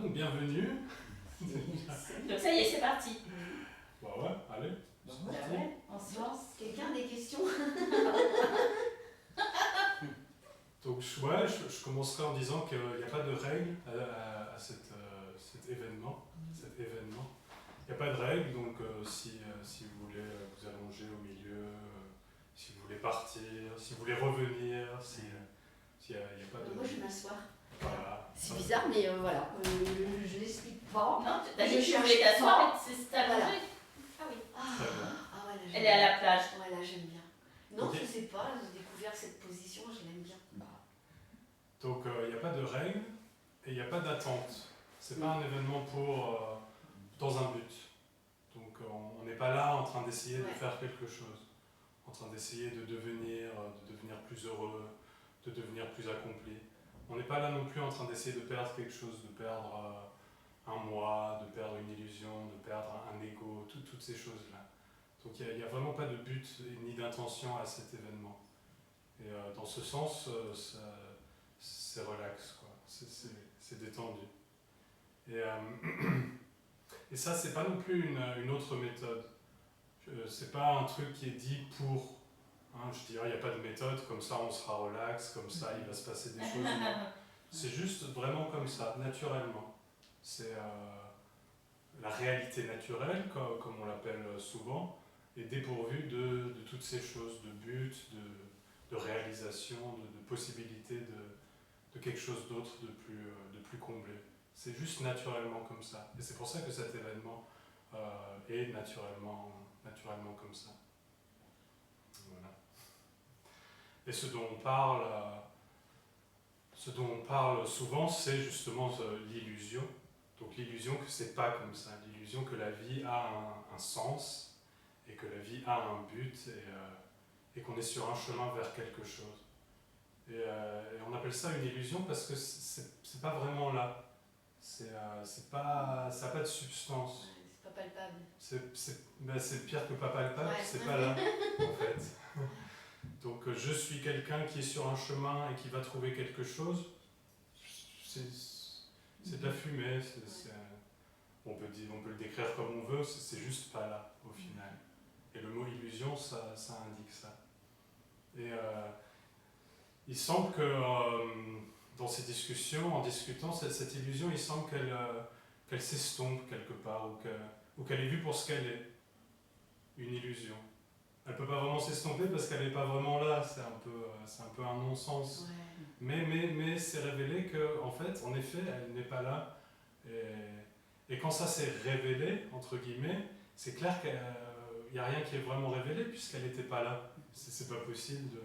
donc bienvenue. Donc ça y est, c'est parti. Bah ouais, allez. Bah ouais, on se lance. Quelqu'un a des questions? Donc je commencerai en disant qu'il n'y a pas de règle à cet événement. Il n'y a pas de règle, donc si vous voulez vous allonger au milieu, si vous voulez partir, si vous voulez revenir, il n'y a pas de... Moi je vais m'asseoir. Voilà. C'est bizarre, mais voilà, je n'explique pas. Non, t'as dit Je que tu cherche voulais t'asseoir, pas. mais c'est allongé. Voilà. Ah oui. Très bien. Ouais, là, Elle est à la plage. Ouais, là j'aime bien. Non, Ok. je sais pas, j'ai découvert cette position, je l'aime bien. Donc il n'y a pas de règle et il n'y a pas d'attente. C'est pas un événement dans un but. Donc on n'est pas là en train d'essayer de faire quelque chose, en train d'essayer de devenir plus heureux, de devenir plus accompli. On n'est pas là non plus en train d'essayer de perdre quelque chose, de perdre un moi, de perdre une illusion, de perdre un ego, toutes ces choses-là. Donc il n'y a vraiment pas de but ni d'intention à cet événement. Et dans ce sens, c'est relax, quoi. C'est détendu. Et ça, c'est pas non plus une autre méthode. C'est pas un truc qui est dit pour. Je dirais, il n'y a pas de méthode, comme ça on sera relax, comme ça il va se passer des choses. C'est juste vraiment comme ça, naturellement. C'est la réalité naturelle, comme on l'appelle souvent, est dépourvue de toutes ces choses, de but, de réalisation, de possibilité de quelque chose d'autre de plus comblé. C'est juste naturellement comme ça. Et c'est pour ça que cet événement est naturellement comme ça. Voilà. Et ce dont on parle souvent, c'est justement l'illusion. Donc l'illusion que c'est pas comme ça, l'illusion que la vie a un sens et que la vie a un but et qu'on est sur un chemin vers quelque chose. Et on appelle ça une illusion parce que c'est pas vraiment là. Ça n'a pas de substance. Ouais, c'est pas palpable. C'est pire que pas palpable, Ouais. c'est pas là, en fait. Donc je suis quelqu'un qui est sur un chemin et qui va trouver quelque chose. C'est de la fumée. On peut le décrire comme on veut, c'est juste pas là, au final. Et le mot illusion, ça indique ça. Et il semble que dans ces discussions, en discutant, cette illusion, il semble qu'elle s'estompe quelque part, ou qu'elle est vue pour ce qu'elle est, une illusion. Elle ne peut pas vraiment s'estomper parce qu'elle n'est pas vraiment là, c'est un peu un non-sens. Ouais. Mais c'est révélé qu'en fait, en effet, elle n'est pas là. Et quand ça s'est révélé, entre guillemets, c'est clair qu'il n'y a rien qui est vraiment révélé puisqu'elle n'était pas là. C'est pas possible de...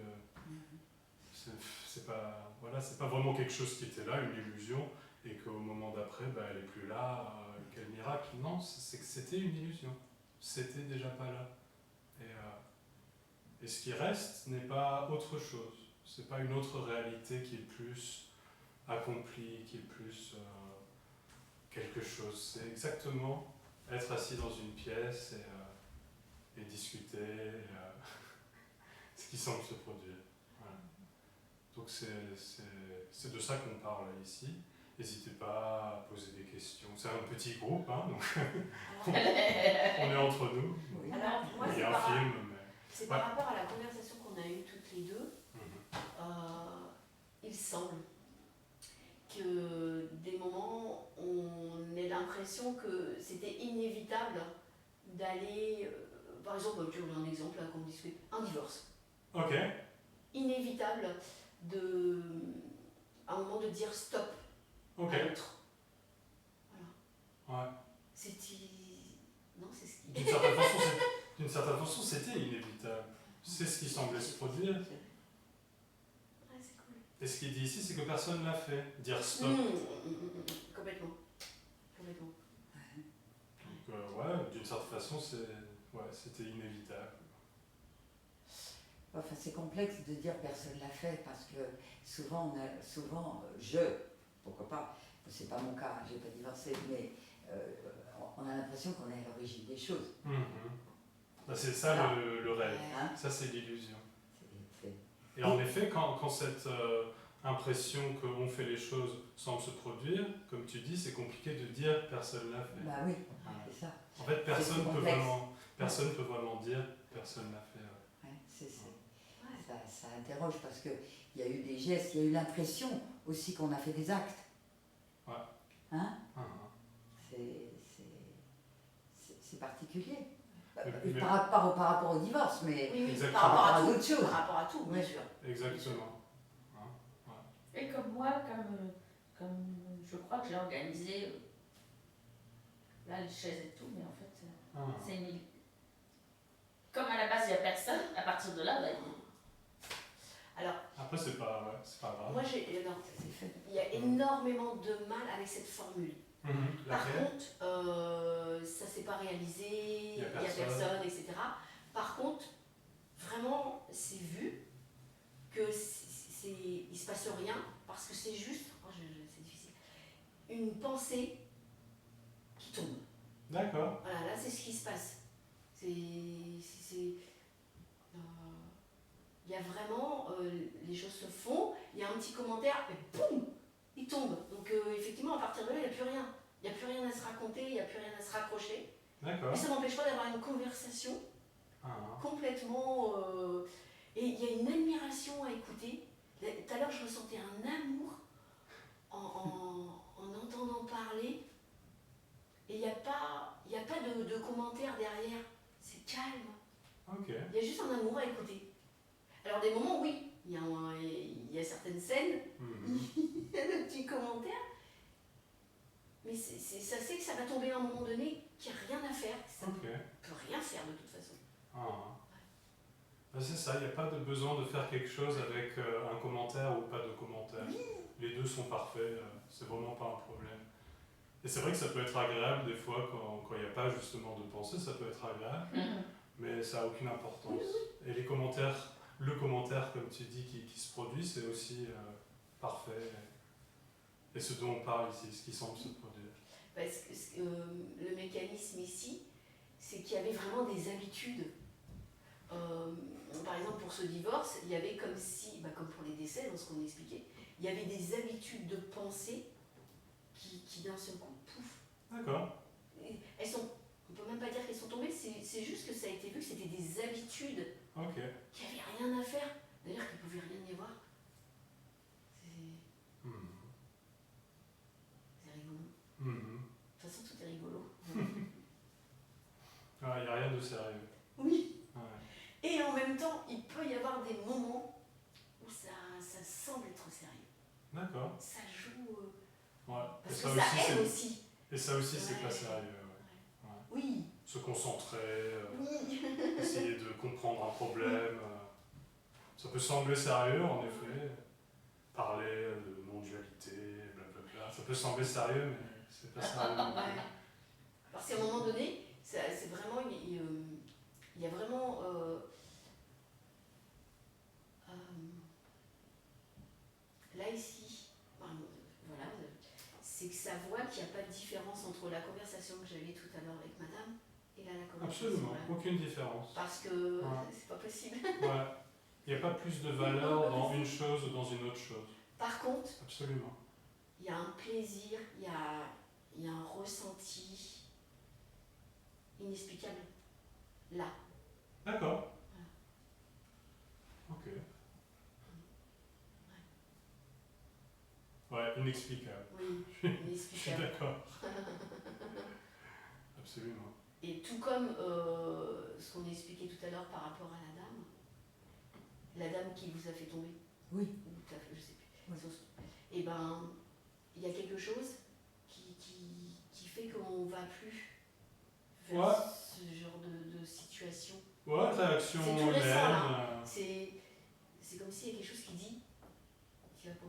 C'est pas vraiment quelque chose qui était là, une illusion, et qu'au moment d'après, elle n'est plus là, quel miracle. Non, c'est que c'était une illusion. C'était déjà pas là. Et ce qui reste n'est pas autre chose. C'est pas une autre réalité qui est plus accomplie, qui est plus quelque chose. C'est exactement être assis dans une pièce et discuter ce qui semble se produire. Voilà. Donc c'est de ça qu'on parle ici. N'hésitez pas à poser des questions. C'est un petit groupe, donc on est entre nous. Alors, moi, Il y a un film, mais... C'est par rapport à la conversation qu'on a eue toutes les deux. Il semble que des moments, on ait l'impression que c'était inévitable d'aller, par exemple, tu as un exemple là qu'on discute, un divorce. Ok. Inévitable à un moment de dire stop Ok. à l'autre. Voilà. Ouais. Non, c'est ce qui... D'une certaine façon, c'était inévitable. C'est ce qui semblait se produire. Ouais, c'est cool. Et ce qu'il dit ici, c'est que personne ne l'a fait. Dire stop. Complètement. Donc, d'une certaine façon, c'était inévitable. Enfin, c'est complexe de dire personne l'a fait parce que souvent, pourquoi pas, c'est pas mon cas, j'ai pas divorcé, mais on a l'impression qu'on est à l'origine des choses. C'est ça le rêve, Hein? ça c'est l'illusion. C'est- Et en effet, quand impression qu'on fait les choses sans se produire, comme tu dis, c'est compliqué de dire personne l'a fait. Bah oui, Ouais. c'est ça. En fait, personne C'est peut complexe. vraiment dire personne l'a fait. Ouais, ça interroge parce qu'il y a eu des gestes, il y a eu l'impression aussi qu'on a fait des actes. Ouais. Hein? Ah, C'est particulier. Mais- Par rapport au divorce, mais Oui, oui, Exactement. par rapport à Par rapport à tout. d'autres choses. Par rapport à tout, bien Ouais. sûr. Exactement. Et comme moi, comme je crois que j'ai organisé là les chaises et tout, mais en fait, Ah. c'est une... Comme à la base, il n'y a personne, à partir de là, bah, Alors, Après, c'est pas grave. moi, il y a énormément de mal avec cette formule. Par Laquelle? contre, ça s'est pas réalisé, il Y a n'y a personne, etc. Par contre, vraiment, c'est vu que il se passe rien parce que c'est juste, c'est difficile, une pensée qui tombe. D'accord. Voilà, là, c'est ce qui se passe. Il y a vraiment, les choses se font, il y a un petit commentaire, et boum, il tombe. Donc effectivement, à partir de là, il n'y a plus rien. Il n'y a plus rien à se raconter, il n'y a plus rien à se raccrocher. D'accord. Mais ça n'empêche pas d'avoir une conversation Ah. complètement... et il y a une admiration à écouter. Tout à l'heure, je ressentais un amour en entendant parler. Et il n'y a pas de commentaires derrière. C'est calme. Ok. Il y a juste un amour à écouter. Alors des moments, oui, il y a certaines scènes, Mhm. il y a des petits commentaires, mais ça sait que ça va tomber à un moment donné, qu'il n'y a rien à faire, que ça Ok. ne peut rien faire de toute façon. Ah. Ben, c'est ça, il n'y a pas de besoin de faire quelque chose avec un commentaire ou pas de commentaire. Les deux sont parfaits, c'est vraiment pas un problème. Et c'est vrai que ça peut être agréable des fois quand il n'y a pas justement de pensée, ça peut être agréable, mais ça n'a aucune importance. Et les commentaires, le commentaire comme tu dis qui se produit, c'est aussi parfait. Et ce dont on parle ici, ce qui semble se produire. Parce que le mécanisme ici, c'est qu'il y avait vraiment des habitudes. Par exemple, pour ce divorce, il y avait comme si, comme pour les décès, dans ce qu'on expliquait, il y avait des habitudes de pensée qui d'un seul coup, pouf. D'accord. Elles sont, on peut même pas dire qu'elles sont tombées, c'est juste que ça a été vu que c'était des habitudes Ok. qui n'avaient rien à faire. D'ailleurs, qu'il ne pouvait rien y avoir. Mhm. C'est rigolo. Mhm. De toute façon, tout est rigolo. Ah, il n'y a rien de sérieux. Oui. Ouais. Et en même temps, il peut y avoir des moments où ça semble être sérieux. D'accord. Ça joue. Ouais. Parce Et que ça ça aussi, aide c'est- aussi. Et ça aussi, c'est Ouais. pas sérieux. Ouais. Ouais. Oui. Se concentrer, Oui. essayer de comprendre un problème. Ça peut sembler sérieux, en effet. Parler de non-dualité, blablabla. Ça peut sembler sérieux, mais c'est pas sérieux. non plus. Ouais. Parce qu'à un moment donné, c'est vraiment. Il y a vraiment. Là, ici, voilà, c'est que ça voit qu'il n'y a pas de différence entre la conversation que j'avais tout à l'heure avec madame et là, la conversation. Absolument, là. aucune différence. Parce que Ouais. c'est pas possible. Ouais. Il n'y a pas plus de valeur dans une chose ou dans une autre chose. Par contre, Absolument. il y a un plaisir, il y a un ressenti inexplicable. Là. D'accord. Ok. Ouais, inexplicable. Oui, Je suis inexplicable. d'accord. Absolument. Et tout comme ce qu'on a expliqué tout à l'heure par rapport à la dame qui vous a fait tomber. Oui. Ou t'as fait, je sais plus. Oui. Et ben, il y a quelque chose qui fait qu'on va plus vers Ouais. ce genre de situation. Ouais, réaction C'est tout humaine. récent, là. C'est comme s'il y a quelque chose qui dit, tu vas pas.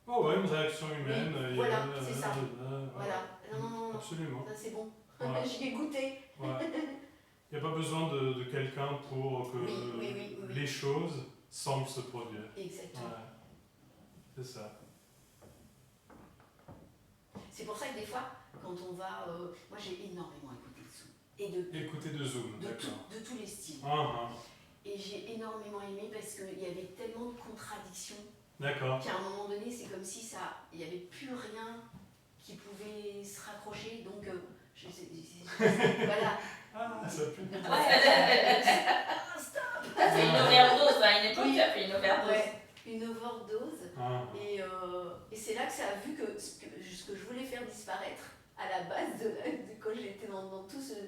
Oh ouais, une réaction humaine. Oui, voilà, c'est ça. Ouais. Voilà. Non, Absolument. ça c'est bon. Ouais. J'y ai goûté. Ouais. Il n'y a pas besoin de quelqu'un pour que Oui. les choses semblent se produire. Exactement. Ouais. C'est ça. C'est pour ça que des fois, quand on va. Moi j'ai énormément écouté de Zoom. Et Écoutez de Zoom, d'accord. de tous les styles. Ah, Et j'ai énormément aimé parce qu'il y avait tellement de contradictions D'accord. Qu'à un moment donné, c'est comme si il n'y avait plus rien qui pouvait se raccrocher. Donc, voilà. Ah, ça pue. Stop. T'as fait une overdose, à une époque, Oui. tu as fait une overdose. Ouais, une overdose. Ah. Et c'est là que ça a vu que ce que je voulais faire disparaître à la base de quand j'étais dans tout ce que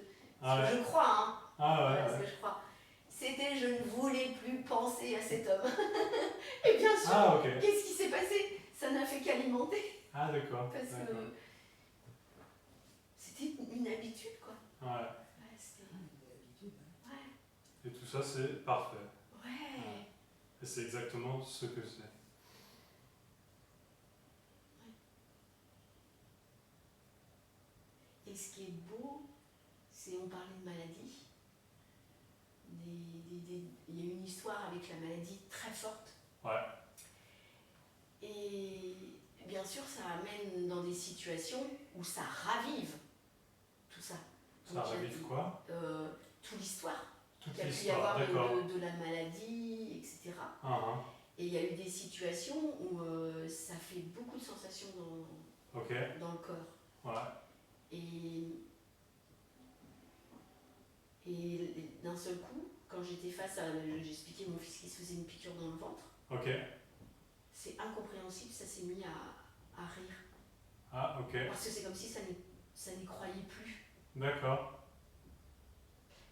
je crois, hein. Voilà ce que je crois. C'était je ne voulais plus penser à cet homme. Et bien sûr, qu'est-ce qui s'est passé? Ça n'a fait qu'alimenter. Ah d'accord. Parce que c'était une habitude, quoi. Ouais. C'était une habitude. Ouais. Et tout ça, c'est parfait. Ouais. Et c'est exactement ce que c'est. Et ce qui est beau, c'est, on parlait de maladie. Il y a une histoire avec la maladie très forte. Ouais. Et bien sûr, ça amène dans des situations où ça ravive tout ça. Ça ravive quoi? Toute l'histoire. Toute Il y a pu y l'histoire, avoir d'accord. de la maladie, etc. Ah, Et il y a eu des situations où ça fait beaucoup de sensations dans le corps. Ouais. Et d'un seul coup, quand j'étais face à... J'expliquais mon fils qui se faisait une piqûre dans le ventre. Ok. C'est incompréhensible, ça s'est mis à rire. Ah, ok. Parce que c'est comme si ça n'y croyait plus. D'accord.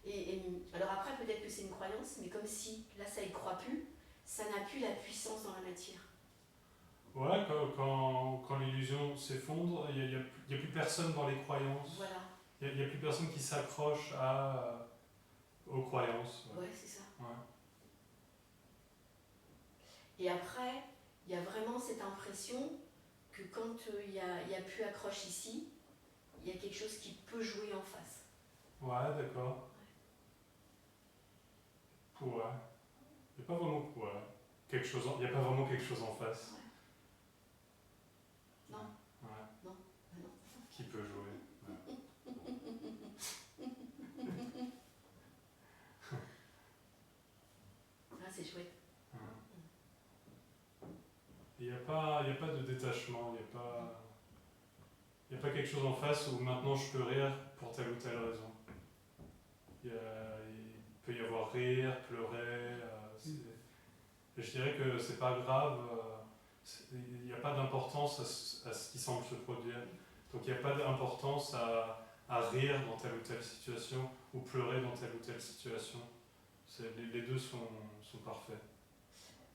Et alors après, peut-être que c'est une croyance, mais comme si, là, ça y croit plus, ça n'a plus la puissance dans la matière. Ouais, quand l'illusion s'effondre, il n'y a plus personne dans les croyances. Voilà. Il n'y a plus personne qui s'accroche aux croyances. Ouais, c'est ça. Ouais. Et après, il y a vraiment cette impression que quand il y a plus accroche ici, il y a quelque chose qui peut jouer en face. Ouais, d'accord. Ouais. Il n'y a pas vraiment il n'y a pas vraiment quelque chose en face. Ouais. Non. Ouais. Non. Non. Qui peut jouer. Ouais. Ah, c'est chouette. Il n'y a pas de détachement, il n'y a pas quelque chose en face où maintenant je peux rire pour telle ou telle raison. Il peut y avoir rire, pleurer. Et je dirais que c'est pas grave, il n'y a pas d'importance à ce qui semble se produire. Donc il n'y a pas d'importance à rire dans telle ou telle situation ou pleurer dans telle ou telle situation. Les deux sont parfaits.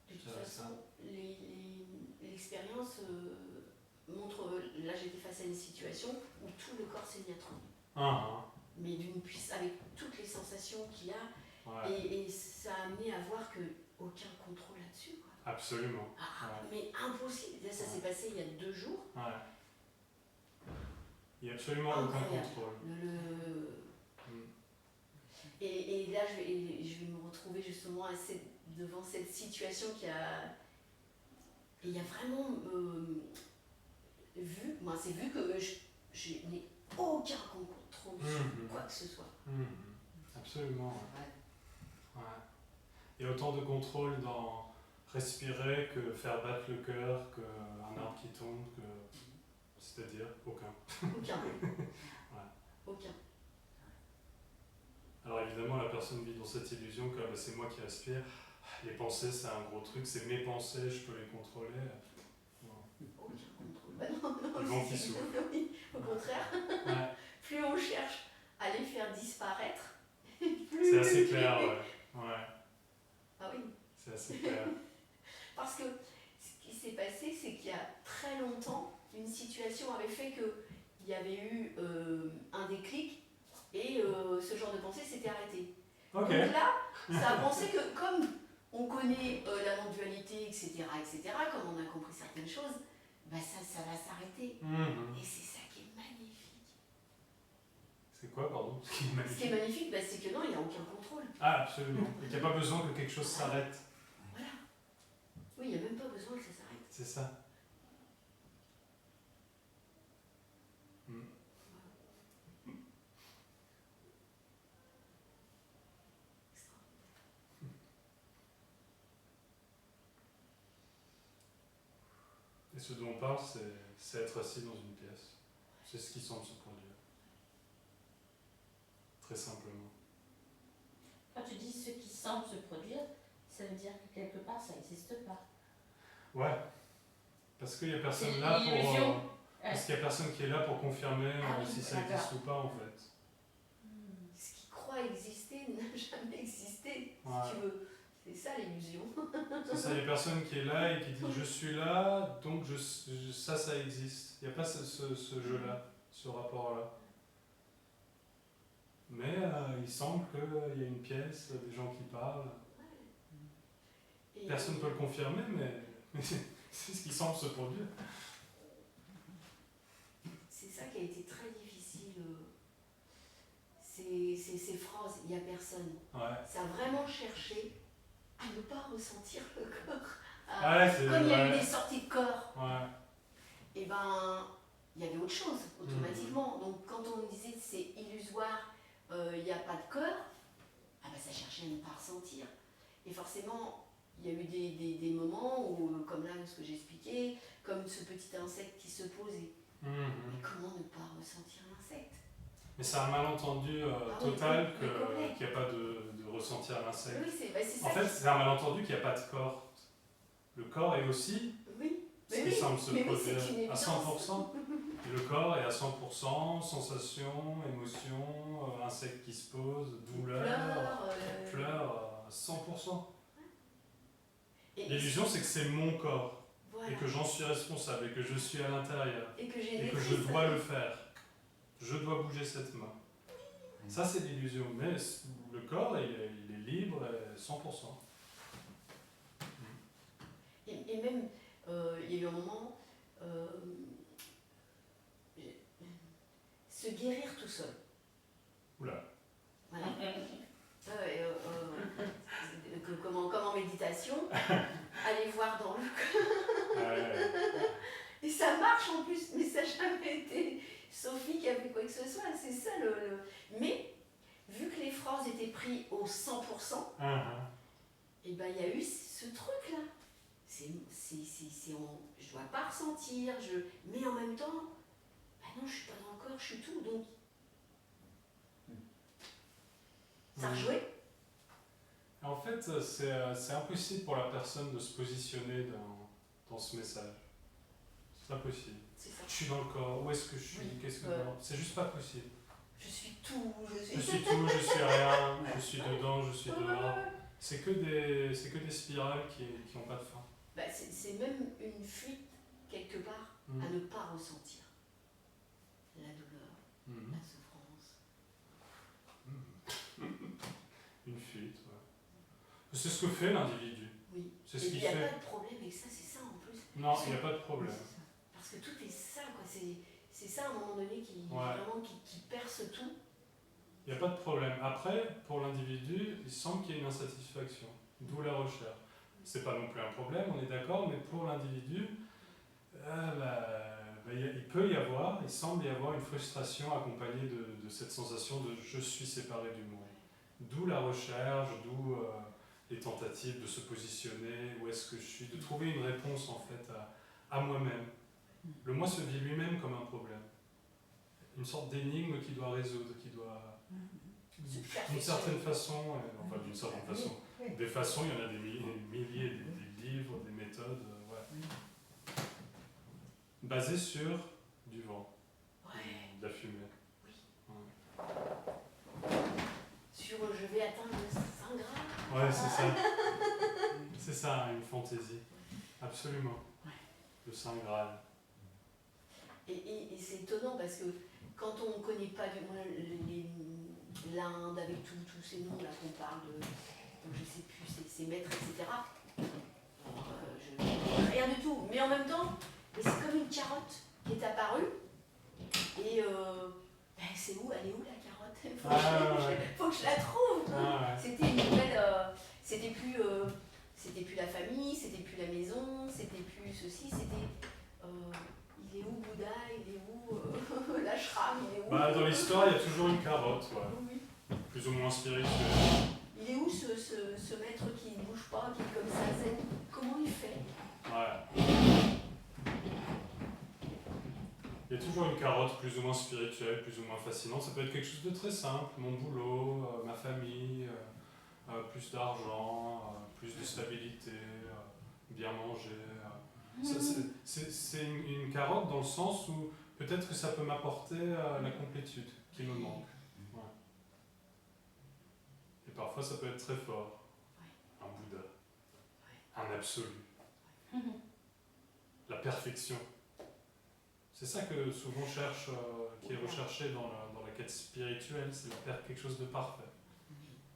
De toute façon, l'expérience montre, là j'étais face à une situation où tout le corps s'est mis à trembler. Mais avec toutes les sensations qu'il y a, ouais. et ça a amené à voir qu'aucun contrôle là-dessus. Quoi. Absolument. Ouais. Mais impossible. Là, ça s'est passé il y a 2 jours. Ouais. Il n'y a absolument aucun contrôle. Et là, je vais me retrouver justement devant cette situation qui a... Et il y a vraiment c'est vu que je n'ai aucun contrôle sur quoi que ce soit. Absolument. Ouais. Il y a autant de contrôle dans respirer que faire battre le cœur, qu'un arbre qui tombe, c'est-à-dire aucun. Aucun. Ouais. Aucun. Alors évidemment, la personne vit dans cette illusion que c'est moi qui respire. Les pensées, c'est un gros truc, c'est mes pensées, je peux les contrôler. Non. Aucun contrôle. Bah non, Le vent qui souffle. Oui, au contraire. Ouais. Plus on cherche à les faire disparaître, plus... C'est assez clair, ouais. Ah oui. C'est assez clair. Parce que ce qui s'est passé, c'est qu'il y a très longtemps, une situation avait fait qu'il y avait eu un déclic et ce genre de pensée s'était arrêté. Okay. Donc là, ça a pensé que comme on connaît la non-dualité, etc., comme on a compris certaines choses, bah ça va s'arrêter. Et c'est ça qui est magnifique. C'est quoi, pardon? Ce qui est magnifique, ce qui est magnifique, c'est que non, il n'y a aucun contrôle. Ah, absolument. Et qu'il n'y a pas besoin que quelque chose s'arrête. Voilà. Oui, il n'y a même pas besoin que ça s'arrête. C'est ça. ce dont on parle, c'est être assis dans une pièce. C'est ce qui semble se produire. Très simplement. Quand tu dis ce qui semble se produire, ça veut dire que quelque part ça n'existe pas. Ouais. Parce qu'il n'y a personne C'est là une pour. illusion. Parce qu'il n'y a personne qui est là pour confirmer Ah oui, si ça d'accord. existe ou pas en fait. Ce qui croit exister n'a jamais existé, Ouais. si tu veux. C'est ça l'illusion. C'est ça, il n'y a personne qui est là et qui dit je suis là, donc ça existe. Il n'y a pas ce jeu-là, ce rapport-là. Mais il semble qu'il y a une pièce, des gens qui parlent. Et Personne ne peut le confirmer, mais c'est ce qui semble se produire. c'est ça qui a été très difficile. Ces phrases, il n'y a personne. Ouais. Ça a vraiment cherché à ne pas ressentir le corps. Comme il y a eu des sorties de corps, Ouais. et ben il y avait autre chose automatiquement. Donc quand on disait c'est illusoire, il n'y a pas de corps, ah ben, ça cherchait à ne pas ressentir. Et forcément, il y a eu des moments où, comme là ce que j'expliquais, comme ce petit insecte qui se pose, mais comment ne pas ressentir l'insecte? Mais c'est un malentendu total qu'il n'y a pas de ressentir l'insecte. Oui, c'est ça. En fait, c'est un malentendu qu'il n'y a pas de corps. Le corps est aussi Oui, ce qui semble se mais produire c'est une à évidence. 100%. Et le corps est à 100%, sensation, émotion, insecte qui se pose, douleur, pleurs, à 100%. L'illusion, c'est que c'est mon corps, voilà. et que j'en suis responsable, et que je suis à l'intérieur, Et que et que je dois le faire. Je dois bouger cette main. Ça, c'est l'illusion. Mais le corps, il est libre à 100%. Et même, il y a eu un moment, se guérir tout seul. Oula. Voilà. Comme en méditation, aller voir dans le corps. Et ça marche en plus, mais ça n'a jamais été Sophie qui a fait quoi que ce soit. C'est ça Mais, vu que les phrases étaient prises au 100%, et ben il y a eu ce truc-là. Je dois pas ressentir, mais en même temps, bah non, je suis pas dans le corps, je suis tout, donc ça a rejoué. En fait, c'est impossible pour la personne de se positionner dans ce message. C'est impossible. C'est ça. Je suis dans le corps, où est-ce que je suis, qu'est-ce que c'est juste pas possible. Je suis tout, Je suis tout, je suis rien, je suis dedans, je suis dehors. C'est que des spirales qui n'ont pas de fin. Bah, c'est même une fuite, quelque part, à ne pas ressentir la douleur, la souffrance. Une fuite, ouais. C'est ce que fait l'individu. Oui. C'est ce Et qu'il puis il n'y fait. a pas de problème avec ça, c'est ça en plus. Non, il n'y a pas de problème. Parce que tout est ça, quoi. C'est ça à un moment donné qui perce tout. Il n'y a pas de problème. Après, pour l'individu, il semble qu'il y ait une insatisfaction, d'où la recherche. C'est pas non plus un problème, on est d'accord, mais pour l'individu, il semble y avoir une frustration accompagnée de cette sensation de je suis séparé du monde. D'où la recherche, d'où les tentatives de se positionner, où est-ce que je suis, de trouver une réponse en fait à moi-même. Le moi se vit lui-même comme un problème. Une sorte d'énigme qu'il doit résoudre, qui doit, d'une certaine façon, enfin d'une certaine façon, des façons, il y en a des milliers, des livres, des méthodes, basées sur du vent, de la fumée. Sur je vais atteindre le Saint Graal. Ouais, c'est ça. C'est ça, une fantaisie. Absolument. Le Saint Graal. Et c'est étonnant parce que quand on ne connaît pas l'Inde avec tous ces noms là qu'on parle de, je sais plus, ces maîtres, etc. Rien du tout. Mais en même temps, c'est comme une carotte qui est apparue. Et c'est où? Elle est où la carotte? Faut que je la trouve. C'était une nouvelle. C'était plus la famille, c'était plus la maison, c'était plus ceci, c'était. Il est où Bouddha? Il est où l'ashram? Il est où Dans l'histoire, il y a toujours une carotte, oui. Plus ou moins spirituelle. Il est où ce maître qui ne bouge pas, qui est comme ça, zen? Comment il fait? Il y a toujours une carotte plus ou moins spirituelle, plus ou moins fascinante. Ça peut être quelque chose de très simple, mon boulot, ma famille, plus d'argent, plus de stabilité, bien manger. C'est une carotte dans le sens où peut-être que ça peut m'apporter la complétude qui me manque. Ouais. Et parfois ça peut être très fort. Un Bouddha, un absolu, la perfection. C'est ça que souvent cherche, qui est recherché dans la quête spirituelle, c'est quelque chose de parfait.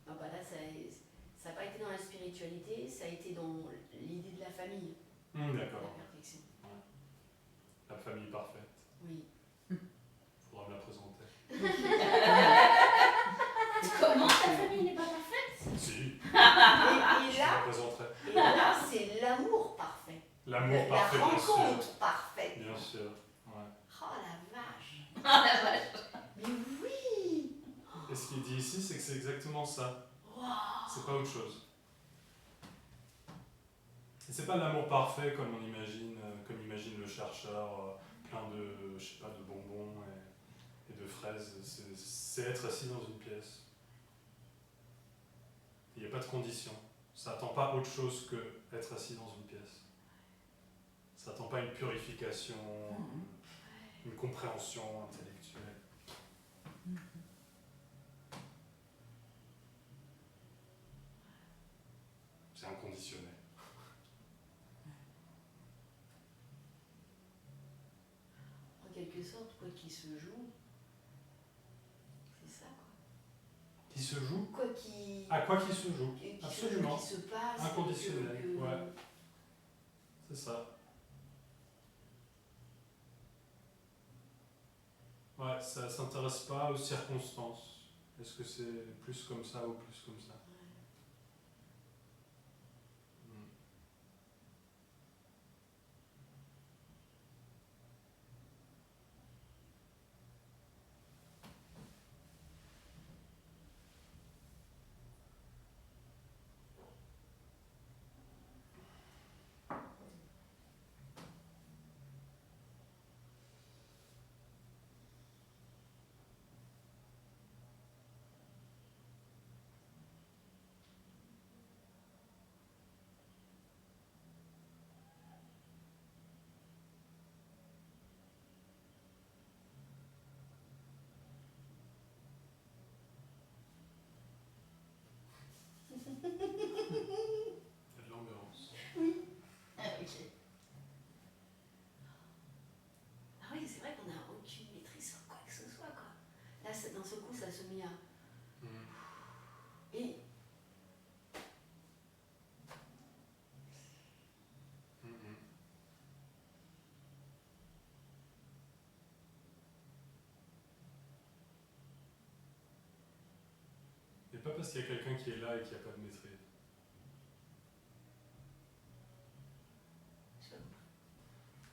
Ah bah là, ça n'a pas été dans la spiritualité, ça a été dans l'idée de la famille. D'accord. La perfection. Ouais. La famille parfaite. Oui. Faudra me la présenter. Comment ta famille n'est pas parfaite? Si. Et Je la là, présenterai. c'est l'amour parfait. L'amour parfait, La bien sûr. rencontre parfaite. Bien sûr. Ouais. Oh la vache. Ah la vache. Mais oui. Et ce qu'il dit ici, c'est que c'est exactement ça. Wow. C'est pas autre chose. Et c'est pas l'amour parfait comme on imagine, comme imagine le chercheur, plein de, je sais pas, de bonbons et de fraises. C'est être assis dans une pièce. Il n'y a pas de condition. Ça n'attend pas autre chose que être assis dans une pièce. Ça n'attend pas une purification, une compréhension intellectuelle. C'est inconditionnel. En quelque sorte, quoi qu'il se joue, c'est ça quoi. Qui se joue? Quoi qu'il À quoi qu'il se joue? qui Absolument. se passe. Inconditionnel, ouais. C'est ça. Ouais, ça s'intéresse pas aux circonstances. Est-ce que c'est plus comme ça ou plus comme ça? Il y a de l'ambiance. Oui. Ah, ok. Ah oui, c'est vrai qu'on n'a aucune maîtrise sur quoi que ce soit quoi. Là, d'un seul coup, ça se met à. Et Et pas parce qu'il y a quelqu'un qui est là et qui n'a pas de maîtrise.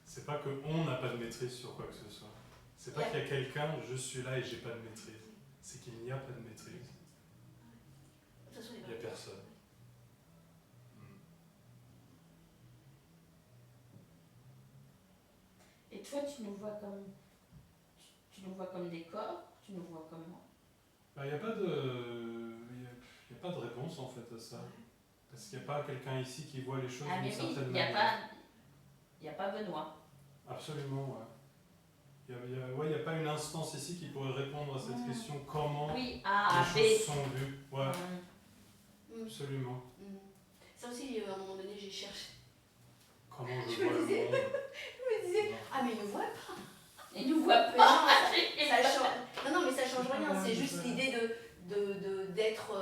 C'est pas qu'on n'a pas de maîtrise sur quoi que ce soit. C'est pas qu'il y a quelqu'un, je suis là et j'ai pas de maîtrise. C'est qu'il n'y a pas de maîtrise. de toute façon, Il n'y a personne. Et toi, tu nous vois comme. Tu nous vois comme des corps? Tu nous vois comment? Il n'y a pas de réponse en fait à ça. Parce qu'il n'y a pas quelqu'un ici qui voit les choses Ah, d'une mais oui, certaine il n'y a manière. pas Benoît. Absolument, ouais. Il n'y a pas une instance ici qui pourrait répondre à cette question comment Oui, A, les B. choses sont vues. Ouais, absolument. Ça aussi, à un moment donné, j'ai cherché. Comment je Je vois me le disais- monde. Je me disais, ah mais il ne voit pas. Il nous voit Mais pas. non, ça change. Non, mais ça change rien. C'est juste l'idée d'être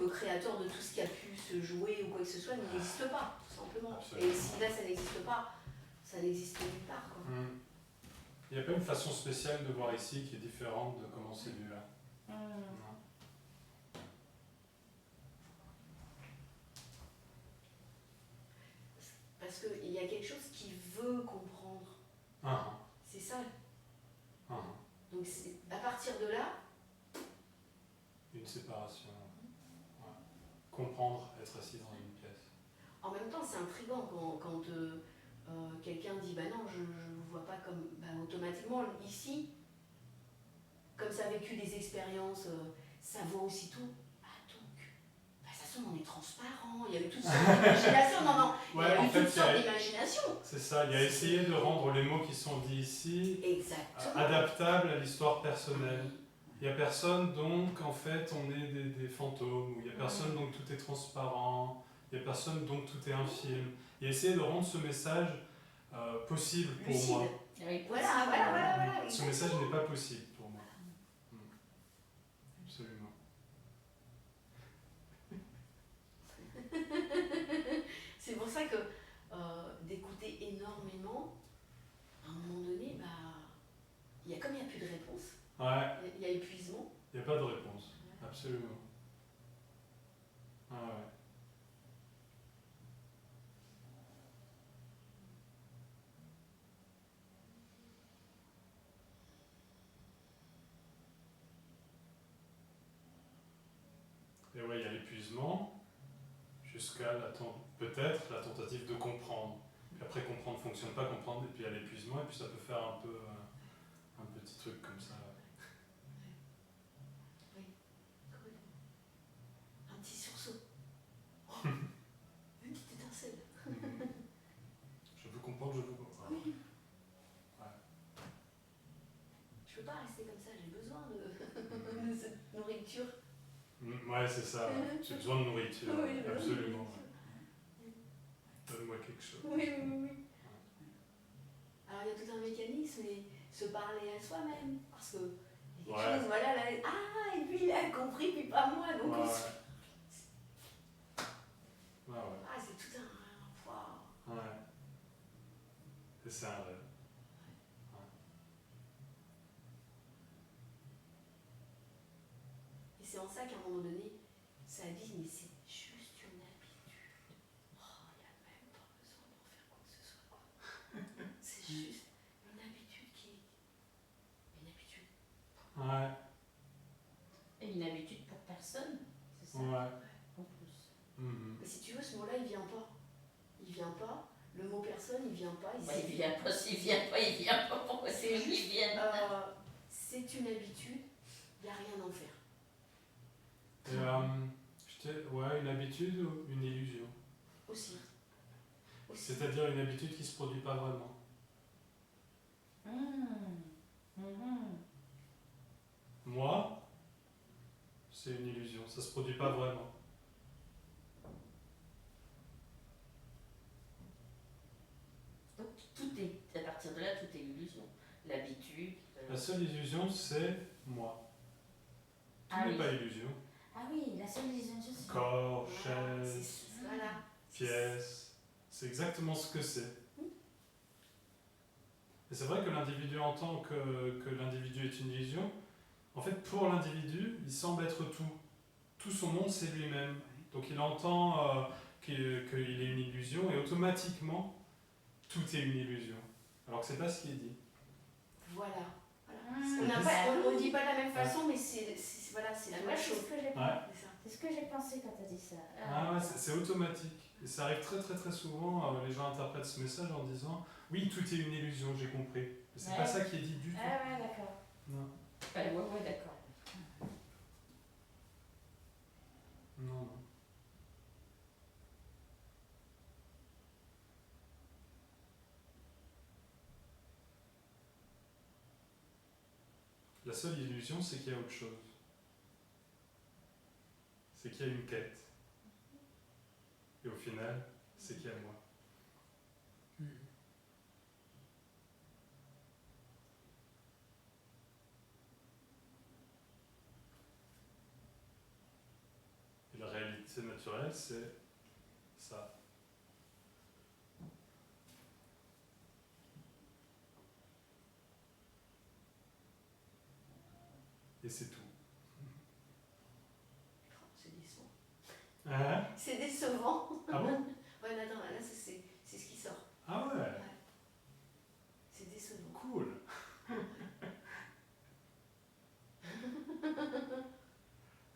le créateur de tout ce qui a pu se jouer ou quoi que ce soit n'existe pas, tout simplement. Absolument. Et si là ça n'existe pas, ça n'existe nulle part. Quoi. Il n'y a pas une façon spéciale de voir ici qui est différente de comment c'est vu là. Non. Parce qu'il y a quelque chose qui veut comprendre. C'est ça. Donc à partir de là. Une séparation. Ouais. Comprendre, être assis dans une pièce. En même temps, c'est intriguant quand quelqu'un dit comme automatiquement, ici, comme ça a vécu des expériences, ça voit aussi tout. Donc, de toute façon, on est transparent, il y a eu toutes sortes d'imagination. Non, il y a eu toutes sortes d'imagination. C'est ça, il y a essayé de rendre les mots qui sont dits ici adaptables à l'histoire personnelle. Il n'y a personne, donc, en fait, on est des fantômes, ou il n'y a personne, donc tout est transparent, il n'y a personne, donc tout est un film. Il a essayé de rendre ce message possible pour moi. Voilà. Ce message n'est pas possible pour moi. Absolument. C'est pour ça que d'écouter énormément, à un moment donné, comme il n'y a plus de réponse, il y a épuisement. Il n'y a pas de réponse, absolument. Ah ouais. Et ouais, il y a l'épuisement, jusqu'à peut-être la tentative de comprendre. Puis après, comprendre ne fonctionne pas, comprendre, et puis il y a l'épuisement, et puis ça peut faire un peu un petit truc comme ça. Oui, cool. Un petit sursaut. Une petite étincelle. Je veux comprendre, je veux comprendre. Oui. Ouais. Je peux pas rester comme ça, j'ai besoin de cette nourriture. Ouais, c'est ça. J'ai besoin de nourriture. Oui, absolument. Donne-moi quelque chose. Oui. Alors il y a tout un mécanisme, et se parler à soi-même. Parce que il y a quelque chose, voilà, là, et puis il a compris, puis pas moi. Donc c'est tout un poids. Ouais. Et c'est un rêve. Et c'est en ça qu'à un moment donné, ça dit, mais c'est juste une habitude. Oh, il n'y a même pas besoin d'en faire quoi que ce soit, quoi. C'est juste une habitude qui est une habitude. Ouais. Et une habitude pour personne, c'est ça. Ouais. En plus. Mais si tu veux, ce mot-là, il vient pas. Il vient pas. Le mot personne, il vient pas. Il vient pas. S'il vient pas. Pourquoi c'est juste, il vient c'est une habitude. Il n'y a rien à en faire. Une habitude ou une illusion? Aussi. C'est-à-dire une habitude qui ne se produit pas vraiment. Moi, c'est une illusion, ça ne se produit pas vraiment. Donc tout est, à partir de là, tout est illusion. L'habitude. La seule illusion, c'est moi. Tout n'est pas illusion. Ah oui, la seule illusion, c'est Corps, chaise, pièce, c'est exactement ce que c'est. Et c'est vrai que l'individu entend que l'individu est une illusion. En fait, pour l'individu, il semble être tout. Tout son monde, c'est lui-même. Donc il entend qu'il est une illusion et automatiquement, tout est une illusion. Alors que c'est pas ce qui est dit. Voilà. On ne dit pas de la même façon, mais c'est la même chose. C'est ce que j'ai pensé quand tu as dit ça. C'est automatique. Et ça arrive très très très souvent, les gens interprètent ce message en disant « Oui, tout est une illusion, j'ai compris ». Mais c'est pas ça qui est dit du tout. Ah ouais, d'accord. Non. Ouais, d'accord. Non. La seule illusion, c'est qu'il y a autre chose. C'est qu'il y a une quête. Et au final, c'est qu'il y a moi. Et la réalité naturelle, c'est ça. Et c'est tout. C'est décevant. Hein? C'est décevant. Ah bon? Ouais, attends, là, c'est ce qui sort. Ah ouais. C'est décevant. Cool.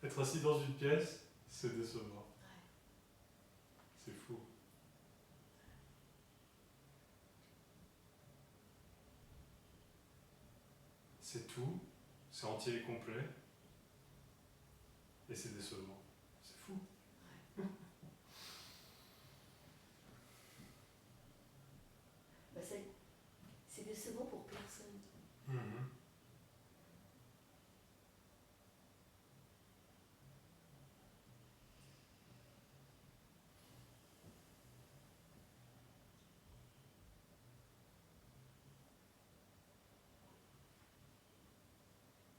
Être assis dans une pièce, c'est décevant. C'est fou. c'est tout, c'est entier et complet, et c'est décevant. C'est fou. Bah, c'est décevant pour personne. Mhm.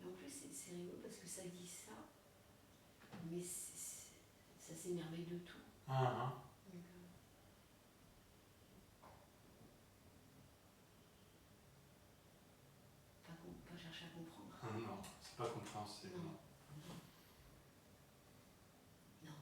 Et en plus, c'est rigolo parce que ça dit ça, mais ça s'émerveille de tout. Ah, Donc, pas chercher à comprendre. ah. Non, c'est pas compréhensible. Non. Non.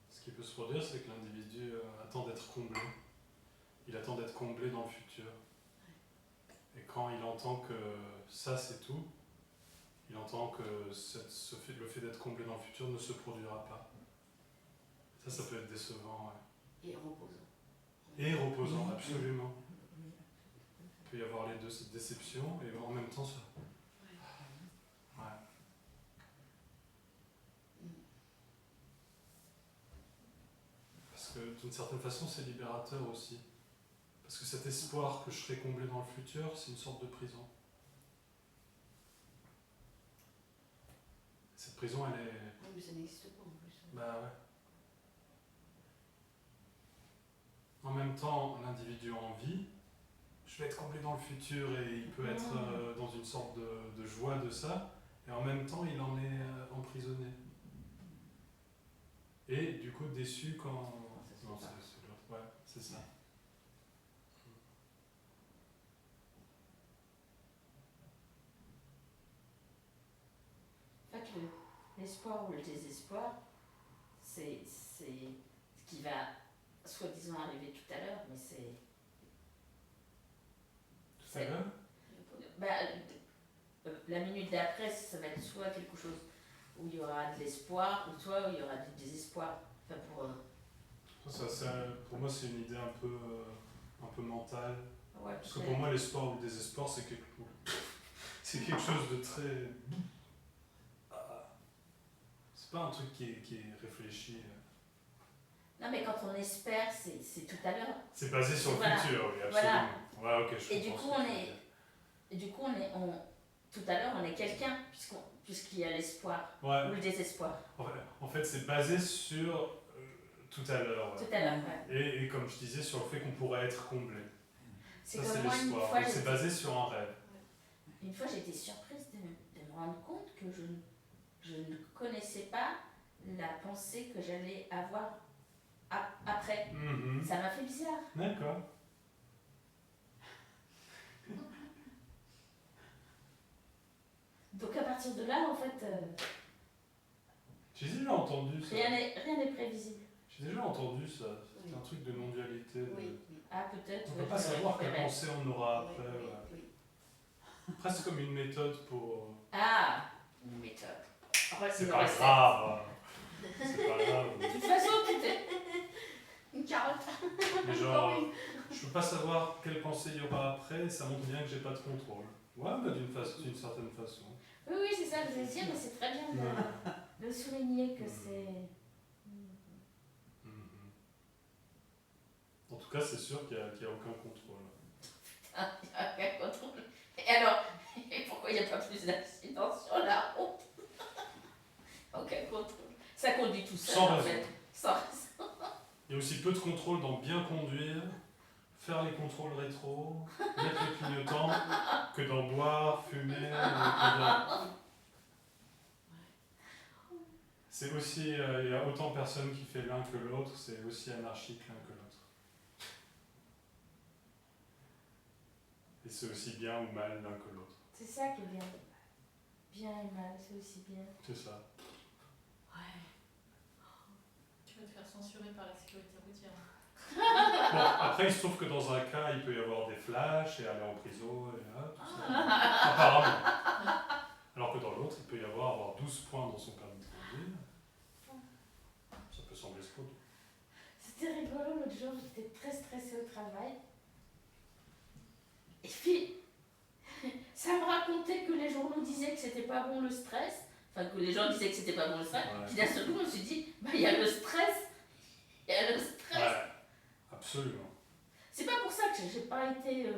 Ce qui peut se produire, c'est que l'individu attend d'être comblé. Il attend d'être comblé dans le futur. Et quand il entend que ça, c'est tout, il entend que le fait d'être comblé dans le futur ne se produira pas. Ça peut être décevant. Ouais. Et reposant. Et reposant, absolument. Il peut y avoir les deux, cette déception, et en même temps, ça. Ouais. Parce que d'une certaine façon, c'est libérateur aussi. Parce que cet espoir que je serai comblé dans le futur, c'est une sorte de prison. Cette prison, elle est. Non, mais ça n'existe pas en plus. Bah ouais. En même temps, l'individu en vie, je vais être comblé dans le futur et il peut être dans une sorte de joie de ça, et en même temps, il en est emprisonné. Et du coup, déçu quand. Non, c'est l'autre. Ouais, c'est ça. En fait, l'espoir ou le désespoir, c'est ce qui va soi-disant arriver tout à l'heure, mais c'est. Tout à l'heure Bah, la minute d'après, ça va être soit quelque chose où il y aura de l'espoir, ou soit où il y aura du désespoir. Enfin, pour moi, c'est une idée un peu mentale. ouais, Parce que pour moi, l'espoir ou le désespoir, c'est quelque chose de très. C'est pas un truc qui est réfléchi. Non, mais quand on espère, c'est tout à l'heure. C'est basé sur le Voilà. futur, oui, absolument. Voilà. Ouais, ok, je Et du comprends coup, ce que tu veux dire. tout à l'heure, on est quelqu'un, puisqu'il y a l'espoir Ouais. ou le désespoir. En fait, c'est basé sur tout à l'heure. Ouais. Tout à l'heure, ouais. Et comme je disais, sur le fait qu'on pourrait être comblé. C'est Ça, comme c'est moi, une l'espoir. fois, Donc, c'est basé sur un rêve. une fois, j'étais surprise de me rendre compte que je ne connaissais pas la pensée que j'allais avoir après. Mhm. Ça m'a fait bizarre. D'accord. Donc à partir de là, en fait, J'ai déjà entendu ça. rien n'est prévisible. J'ai déjà entendu ça. C'est Oui. un truc de non-dualité. Oui, oui. Ah, peut-être. On ne peut ouais, pas je savoir quelle récupérais. pensée on aura Oui, après. oui, Ouais. oui. Presque comme une méthode pour. Ah, une méthode. C'est Une pas recette. grave. C'est pas grave. De toute façon, tout est. Une carotte. Mais genre, je peux pas savoir quelle pensée il y aura après, et ça montre bien que j'ai pas de contrôle. Ouais, mais d'une certaine façon. Oui, oui, c'est ça que je veux dire, mais c'est très bien de souligner que c'est. Mhm. En tout cas, c'est sûr qu'il n'y a aucun contrôle. Ah, il n'y a aucun contrôle. Et alors, et pourquoi il n'y a pas plus d'accidents sur la route? Aucun contrôle. Ça conduit tout seul, Sans en raison. fait. Sans raison. Il y a aussi peu de contrôle dans bien conduire, faire les contrôles rétro, mettre le clignotant, que dans boire, fumer, C'est aussi, il y a autant de personnes qui fait l'un que l'autre, c'est aussi anarchique l'un que l'autre. Et c'est aussi bien ou mal l'un que l'autre. C'est ça qui est bien. Bien et mal, c'est aussi bien. C'est ça. Ouais. Tu vas te faire censurer par la sécurité routière. Bon, après, il se trouve que dans un cas, il peut y avoir des flashs et aller en prison, et là, tout ça. Apparemment. Alors que dans l'autre, il peut y avoir 12 points dans son permis de conduire. Ça peut sembler scroll. C'était rigolo, l'autre jour, j'étais très stressée au travail. Et puis, ça me racontait que les journaux disaient que c'était pas bon le stress. Enfin, que les gens disaient que c'était pas bon le stress. Ouais. Puis d'un seul coup, je me suis dit, bah, il y a le stress. Il y a le stress. Ouais, absolument. C'est pas pour ça que j'ai pas été.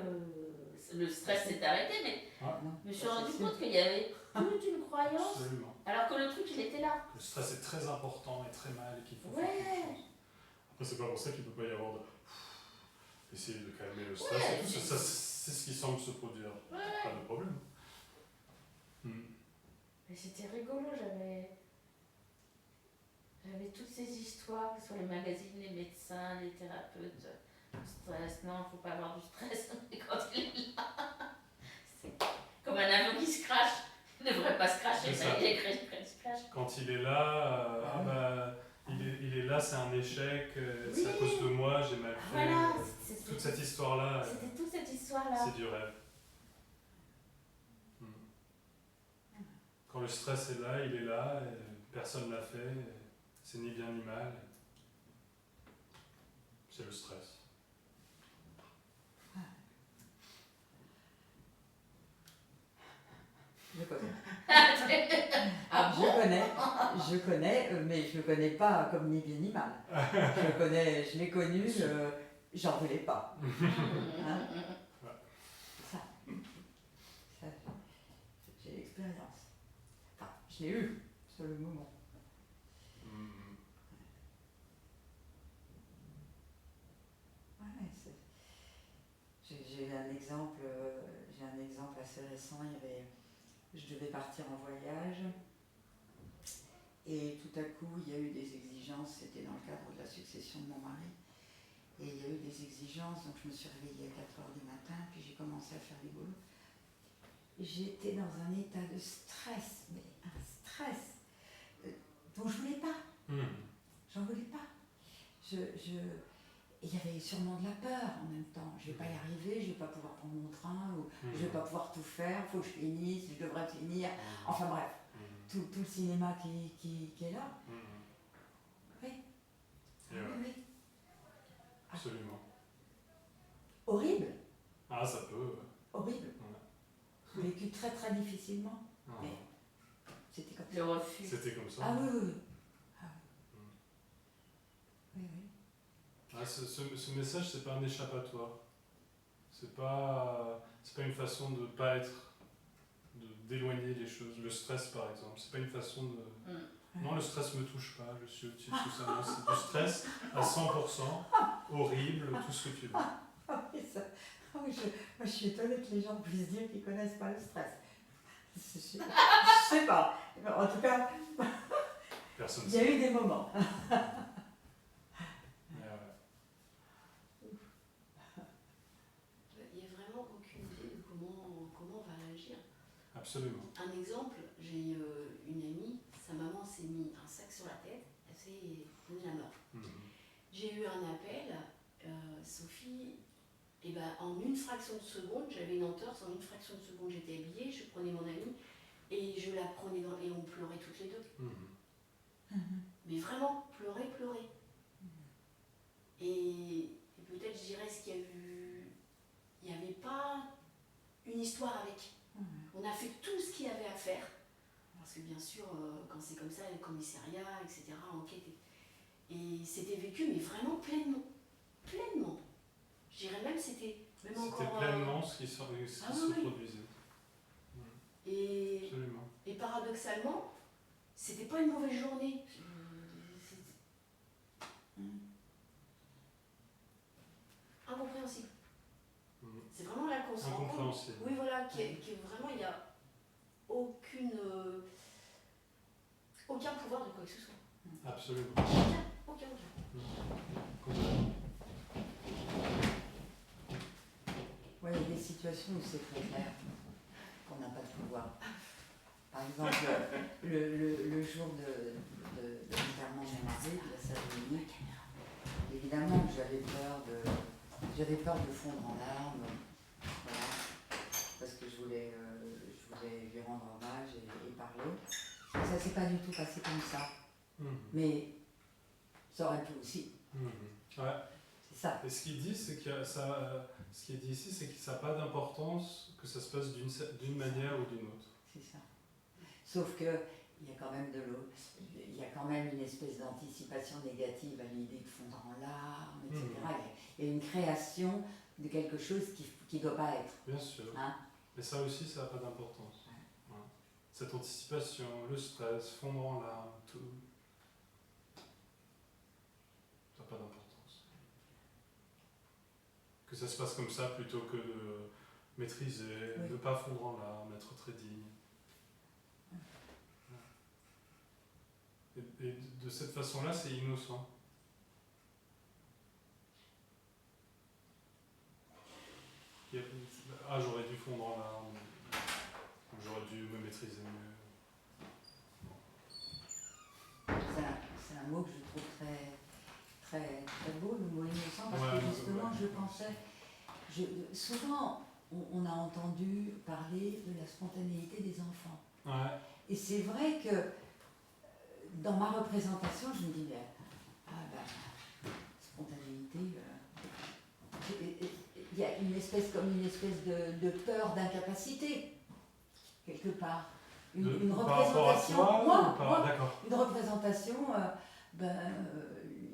Le stress s'est arrêté, mais Non, je me suis ça, rendu c'est compte qu'il y avait toute une croyance. Absolument. Alors que le truc, il était là. Le stress est très important et très mal et qu'il faut Ouais. faire quelque chose. Après, c'est pas pour ça qu'il ne peut pas y avoir de... Essayer de calmer le stress Ouais, et tout. Ça, c'est ce qui semble se produire. Ouais. Pas de problème. Mais c'était rigolo, j'avais toutes ces histoires, que ce soit les magazines, les médecins, les thérapeutes. Le stress, non, faut pas avoir du stress, mais quand il est là, c'est comme un avion qui se crache. Il ne devrait pas se cracher, C'est ça. mais il se crache. Quand il est là, il est là, c'est un échec, c'est à Oui. cause de moi, j'ai mal fait. Voilà, Toute cette histoire-là, c'était toute cette histoire-là. c'est du rêve. Quand le stress est là, il est là, et personne ne l'a fait, et c'est ni bien ni mal. C'est le stress. Je connais. Ah bon? Je connais, mais je ne connais pas comme ni bien ni mal. Je l'ai connu, j'en voulais pas. Hein? Ça, j'ai l'expérience. Enfin, je l'ai eu sur le moment. Ouais, j'ai un exemple assez récent. Je devais partir en voyage et tout à coup il y a eu des exigences. C'était dans le cadre de la succession de mon mari et il y a eu des exigences. Donc je me suis réveillée à 4h du matin, puis j'ai commencé à faire du boulot. J'étais dans un état de stress, mais un stress dont je voulais pas. J'en voulais pas. Et il y avait sûrement de la peur en même temps. Je vais pas y arriver, je vais pas pouvoir prendre mon train, ou je vais pas pouvoir tout faire, il faut que je finisse, je devrais finir. Enfin bref, tout le cinéma qui est là. Oui. Et ouais, Oui. absolument. Horrible, Ah, ça peut. horrible. Vécu très très difficilement. Ouais. Mais c'était comme ça. Le refus. C'était comme ça. Ah oui, oui, oui. Ah, oui. Oui, oui. Ah, ce message, c'est pas un échappatoire. C'est pas une façon de pas être, d'éloigner les choses. Le stress, par exemple, c'est pas une façon de. Non, le stress me touche pas. Je suis au-dessus de tout ça. Non, c'est du stress à 100%, horrible, tout ce que tu veux. Ah oui, ça. Ah oui, moi, je suis étonnée que les gens puissent dire qu'ils connaissent pas le stress. Je sais pas. En tout cas, Personne il y a eu des moments. Mais, Il n'y a vraiment aucune idée de comment on va réagir. absolument. Un exemple, j'ai une amie, sa maman s'est mis un sac sur la tête, elle s'est donné la mort. J'ai eu un appel, Sophie, et ben en une fraction de seconde, j'avais une entorse, en une fraction de seconde j'étais habillée, je prenais mon amie et je la prenais et on pleurait toutes les deux. Mais vraiment, pleurer. Et peut-être je dirais ce qu'il y a eu, il n'y avait pas une histoire avec. On a fait tout ce qu'il y avait à faire. Parce que bien sûr, quand c'est comme ça, les commissariats, etc., enquête. Et c'était vécu, mais vraiment pleinement. Pleinement. Je dirais même c'était même encore. C'était pleinement ce qui se oui. produisait. Et, Absolument. et paradoxalement, c'était pas une mauvaise journée. Incompréhensible. C'est vraiment là qu'on se rend compte. Incompréhensible. Oui, voilà, qui vraiment, il n'y a aucun pouvoir de quoi que que ce soit. Absolument. Ok. Complètement. Ouais, il y a des situations où c'est très clair qu'on n'a pas de pouvoir. Par exemple, le jour de l'enterrement de mon mari, de la cérémonie, évidemment que j'avais peur de fondre en larmes, voilà, parce que je voulais lui rendre hommage et parler. Ça s'est pas du tout passé comme ça, mais ça aurait pu aussi. Ouais. C'est ça. Et ce qu'il dit, c'est que ce qui est dit ici, c'est que ça n'a pas d'importance que ça se passe d'une manière ou d'une autre. C'est ça. Sauf que il y a quand même il y a quand même une espèce d'anticipation négative à l'idée de fondre en larmes, etc. Il y a une création de quelque chose qui ne doit pas être. Bien sûr. Hein? Mais ça aussi, ça n'a pas d'importance. Ouais. Cette anticipation, le stress, fondre en larmes, tout, ça n'a pas d'importance. Que ça se passe comme ça plutôt que de maîtriser, ne pas fondre en larmes, être très digne. Et de cette façon-là, c'est innocent. Ah, j'aurais dû fondre en larmes, j'aurais dû me maîtriser mieux. C'est un mot que je trouve très beau, le mot innocent, parce que justement, je pensais, souvent, on a entendu parler de la spontanéité des enfants. Ouais. Et c'est vrai que dans ma représentation, je me dis, spontanéité, il y a une espèce de peur d'incapacité, quelque part. Une représentation. Une représentation,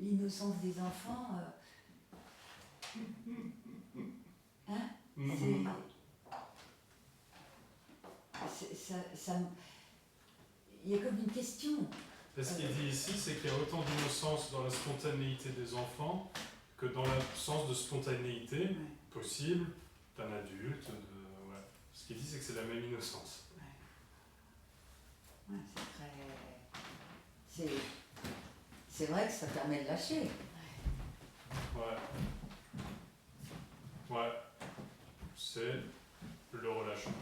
l'innocence des enfants. Il y a comme une question. Et ce qu'il dit ici, c'est qu'il y a autant d'innocence dans la spontanéité des enfants que dans l'absence de spontanéité possible d'un adulte. Ce qu'il dit, c'est que c'est la même innocence. C'est vrai que ça permet de lâcher. Ouais. C'est le relâchement.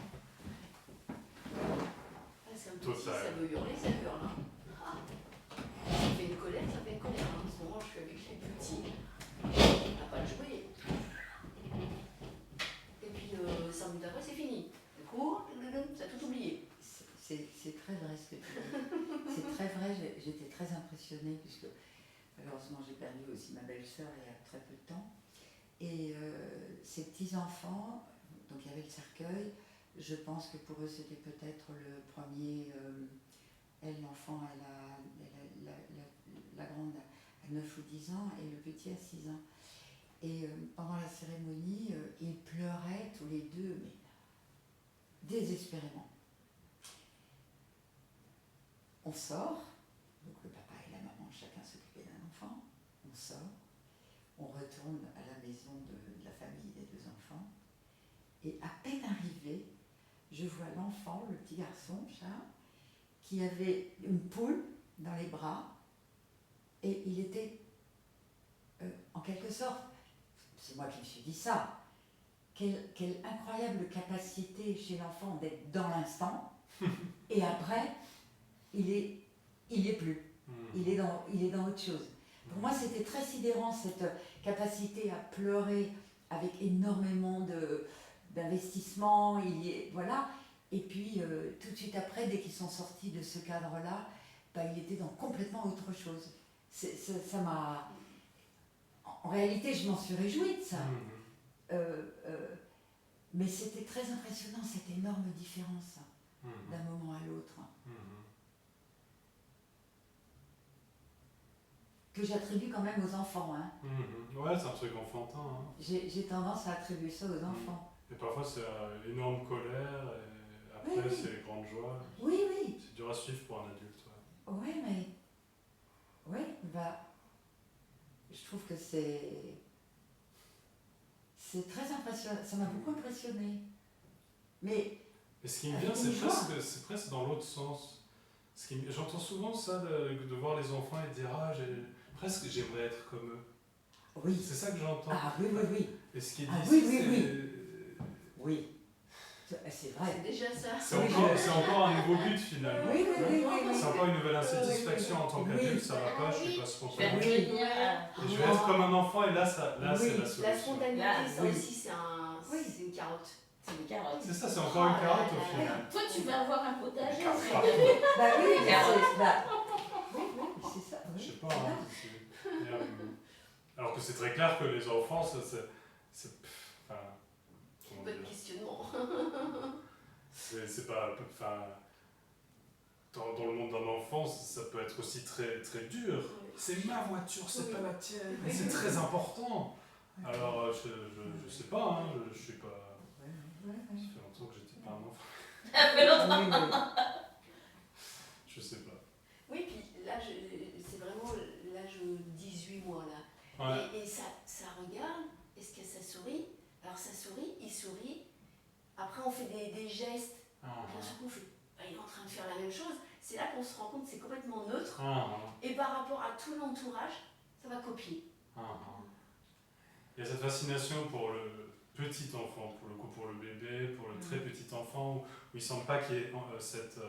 C'est un total. Si ça veut hurler, ça hurle. Ça fait une colère, ça fait une colère. En ce moment, je suis avec les petits. On n'a pas de jouer. Et puis, 5 minutes après, c'est fini. Du coup, ça a tout oublié. C'est très vrai ce que tu dis. C'est très vrai, j'étais très impressionnée puisque malheureusement j'ai perdu aussi ma belle-sœur il y a très peu de temps. Et ces petits-enfants, donc il y avait le cercueil, je pense que pour eux c'était peut-être le premier, elle l'enfant, la grande à 9 ou 10 ans et le petit à 6 ans. Et pendant la cérémonie, ils pleuraient tous les deux, mais désespérément. On sort, donc le papa et la maman, chacun s'occupait d'un enfant, on sort, on retourne à la maison de la famille des 2 enfants, et à peine arrivé, je vois l'enfant, le petit garçon, Charles, qui avait une poule dans les bras, et il était, en quelque sorte, c'est moi qui me suis dit ça, quelle incroyable capacité chez l'enfant d'être dans l'instant, et après, il est plus. Il est dans autre chose. Pour moi, c'était très sidérant cette capacité à pleurer avec énormément d'investissement. Voilà. Et puis, tout de suite après, dès qu'ils sont sortis de ce cadre-là, il était dans complètement autre chose. Ça m'a... En réalité, je m'en suis réjouie de ça. Mais c'était très impressionnant, cette énorme différence d'un moment à l'autre. Que j'attribue quand même aux enfants. Ouais, c'est un truc enfantin. J'ai tendance à attribuer ça aux enfants. Et parfois c'est une énorme colère, et après c'est les grandes joies. Oui. C'est dur à suivre pour un adulte. Oui, mais... je trouve que c'est très impressionnant. Ça m'a beaucoup impressionné. Mais ce qui me vient, c'est presque dans l'autre sens. J'entends souvent ça de voir les enfants et de dire ah presque j'aimerais être comme eux. Oui. C'est ça que j'entends. Ah oui, oui, oui. Et ce qui est dit, Ah oui, c'est Oui. C'est vrai. C'est déjà ça. c'est encore un nouveau but finalement. Oui, oui, oui, oui, oui. C'est encore une nouvelle insatisfaction en tant Oui. qu'adulte, ça va pas, je suis pas spontané. Je vais devenir Et je vais être comme un enfant et là, c'est la La solution. spontanéité, Là, ça oui. aussi, c'est une carotte. c'est une carotte. C'est ça, c'est encore une carotte au final. Toi, tu vas avoir un potager. Carotte. Bah oui, Les carottes. oui, c'est ça. Je Oui. sais pas. Hein, alors que c'est très clair que les enfants, enfin, comment Pas de dire, questionnement. c'est pas, enfin, dans le monde d'un enfant, ça peut être aussi très, très dur. C'est ma voiture, c'est pas la tienne. Mais c'est très important. Alors, je sais pas, hein, je suis pas. Ça fait longtemps que j'étais pas un enfant. Ça fait longtemps. Je sais pas. Oui, puis là, c'est vraiment l'âge 18 mois là. Ouais. Et ça regarde, est-ce que ça sourit? Alors ça sourit, il sourit. Après, on fait des gestes. Ah, Bien sûr qu'on fait, il est en train de faire la même chose. C'est là qu'on se rend compte que c'est complètement neutre. ah, Et par rapport à tout l'entourage, ça va copier. Il y a cette fascination pour le petit enfant, pour le coup pour le bébé, pour le très petit enfant, où il ne semble pas qu'il y ait cette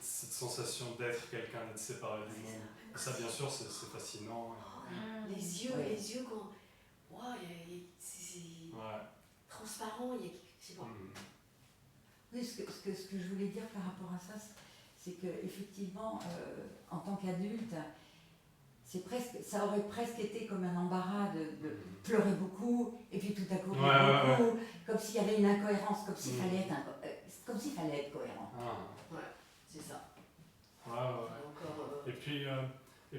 sensation d'être quelqu'un, d'être séparé du monde. Et ça, bien sûr, c'est fascinant. Les yeux, Ouais. les yeux quand. Wow, c'est Ouais. transparent, il y a. Je sais pas. Oui, ce que je voulais dire par rapport à ça, c'est que effectivement, en tant qu'adulte, ça aurait presque été comme un embarras de pleurer beaucoup et puis tout à coup rire beaucoup, comme s'il y avait une incohérence, comme s'il fallait être cohérent. C'est ça. Ouais. Encore, Et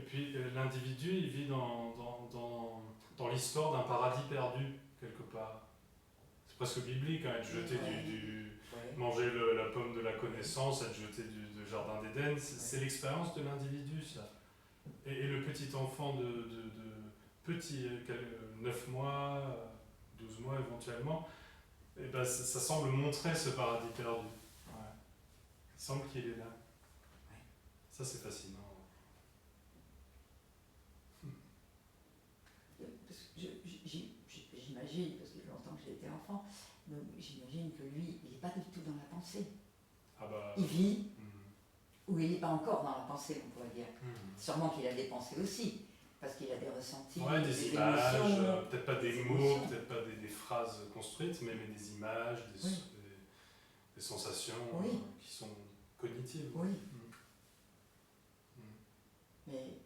puis l'individu, il vit dans l'histoire d'un paradis perdu, quelque part. C'est presque biblique, hein, être jeté manger la pomme de la connaissance, être jeté du jardin d'Éden, c'est l'expérience de l'individu, ça. Et le petit enfant de 9 mois, 12 mois éventuellement, et ben ça semble montrer ce paradis perdu. Ouais. Il semble qu'il est là. Ça, c'est fascinant. Parce que j'imagine, parce que longtemps que j'ai été enfant, donc j'imagine que lui, il n'est pas du tout dans la pensée. Ah bah, Il vit, ou il n'est pas encore dans la pensée, on pourrait dire. Mhm. Sûrement qu'il a des pensées aussi, parce qu'il a des ressentis, des images, émotions. peut-être pas des mots, émotions. peut-être pas des phrases construites, mais des images, des sensations qui sont cognitives. Oui. Mhm. Mais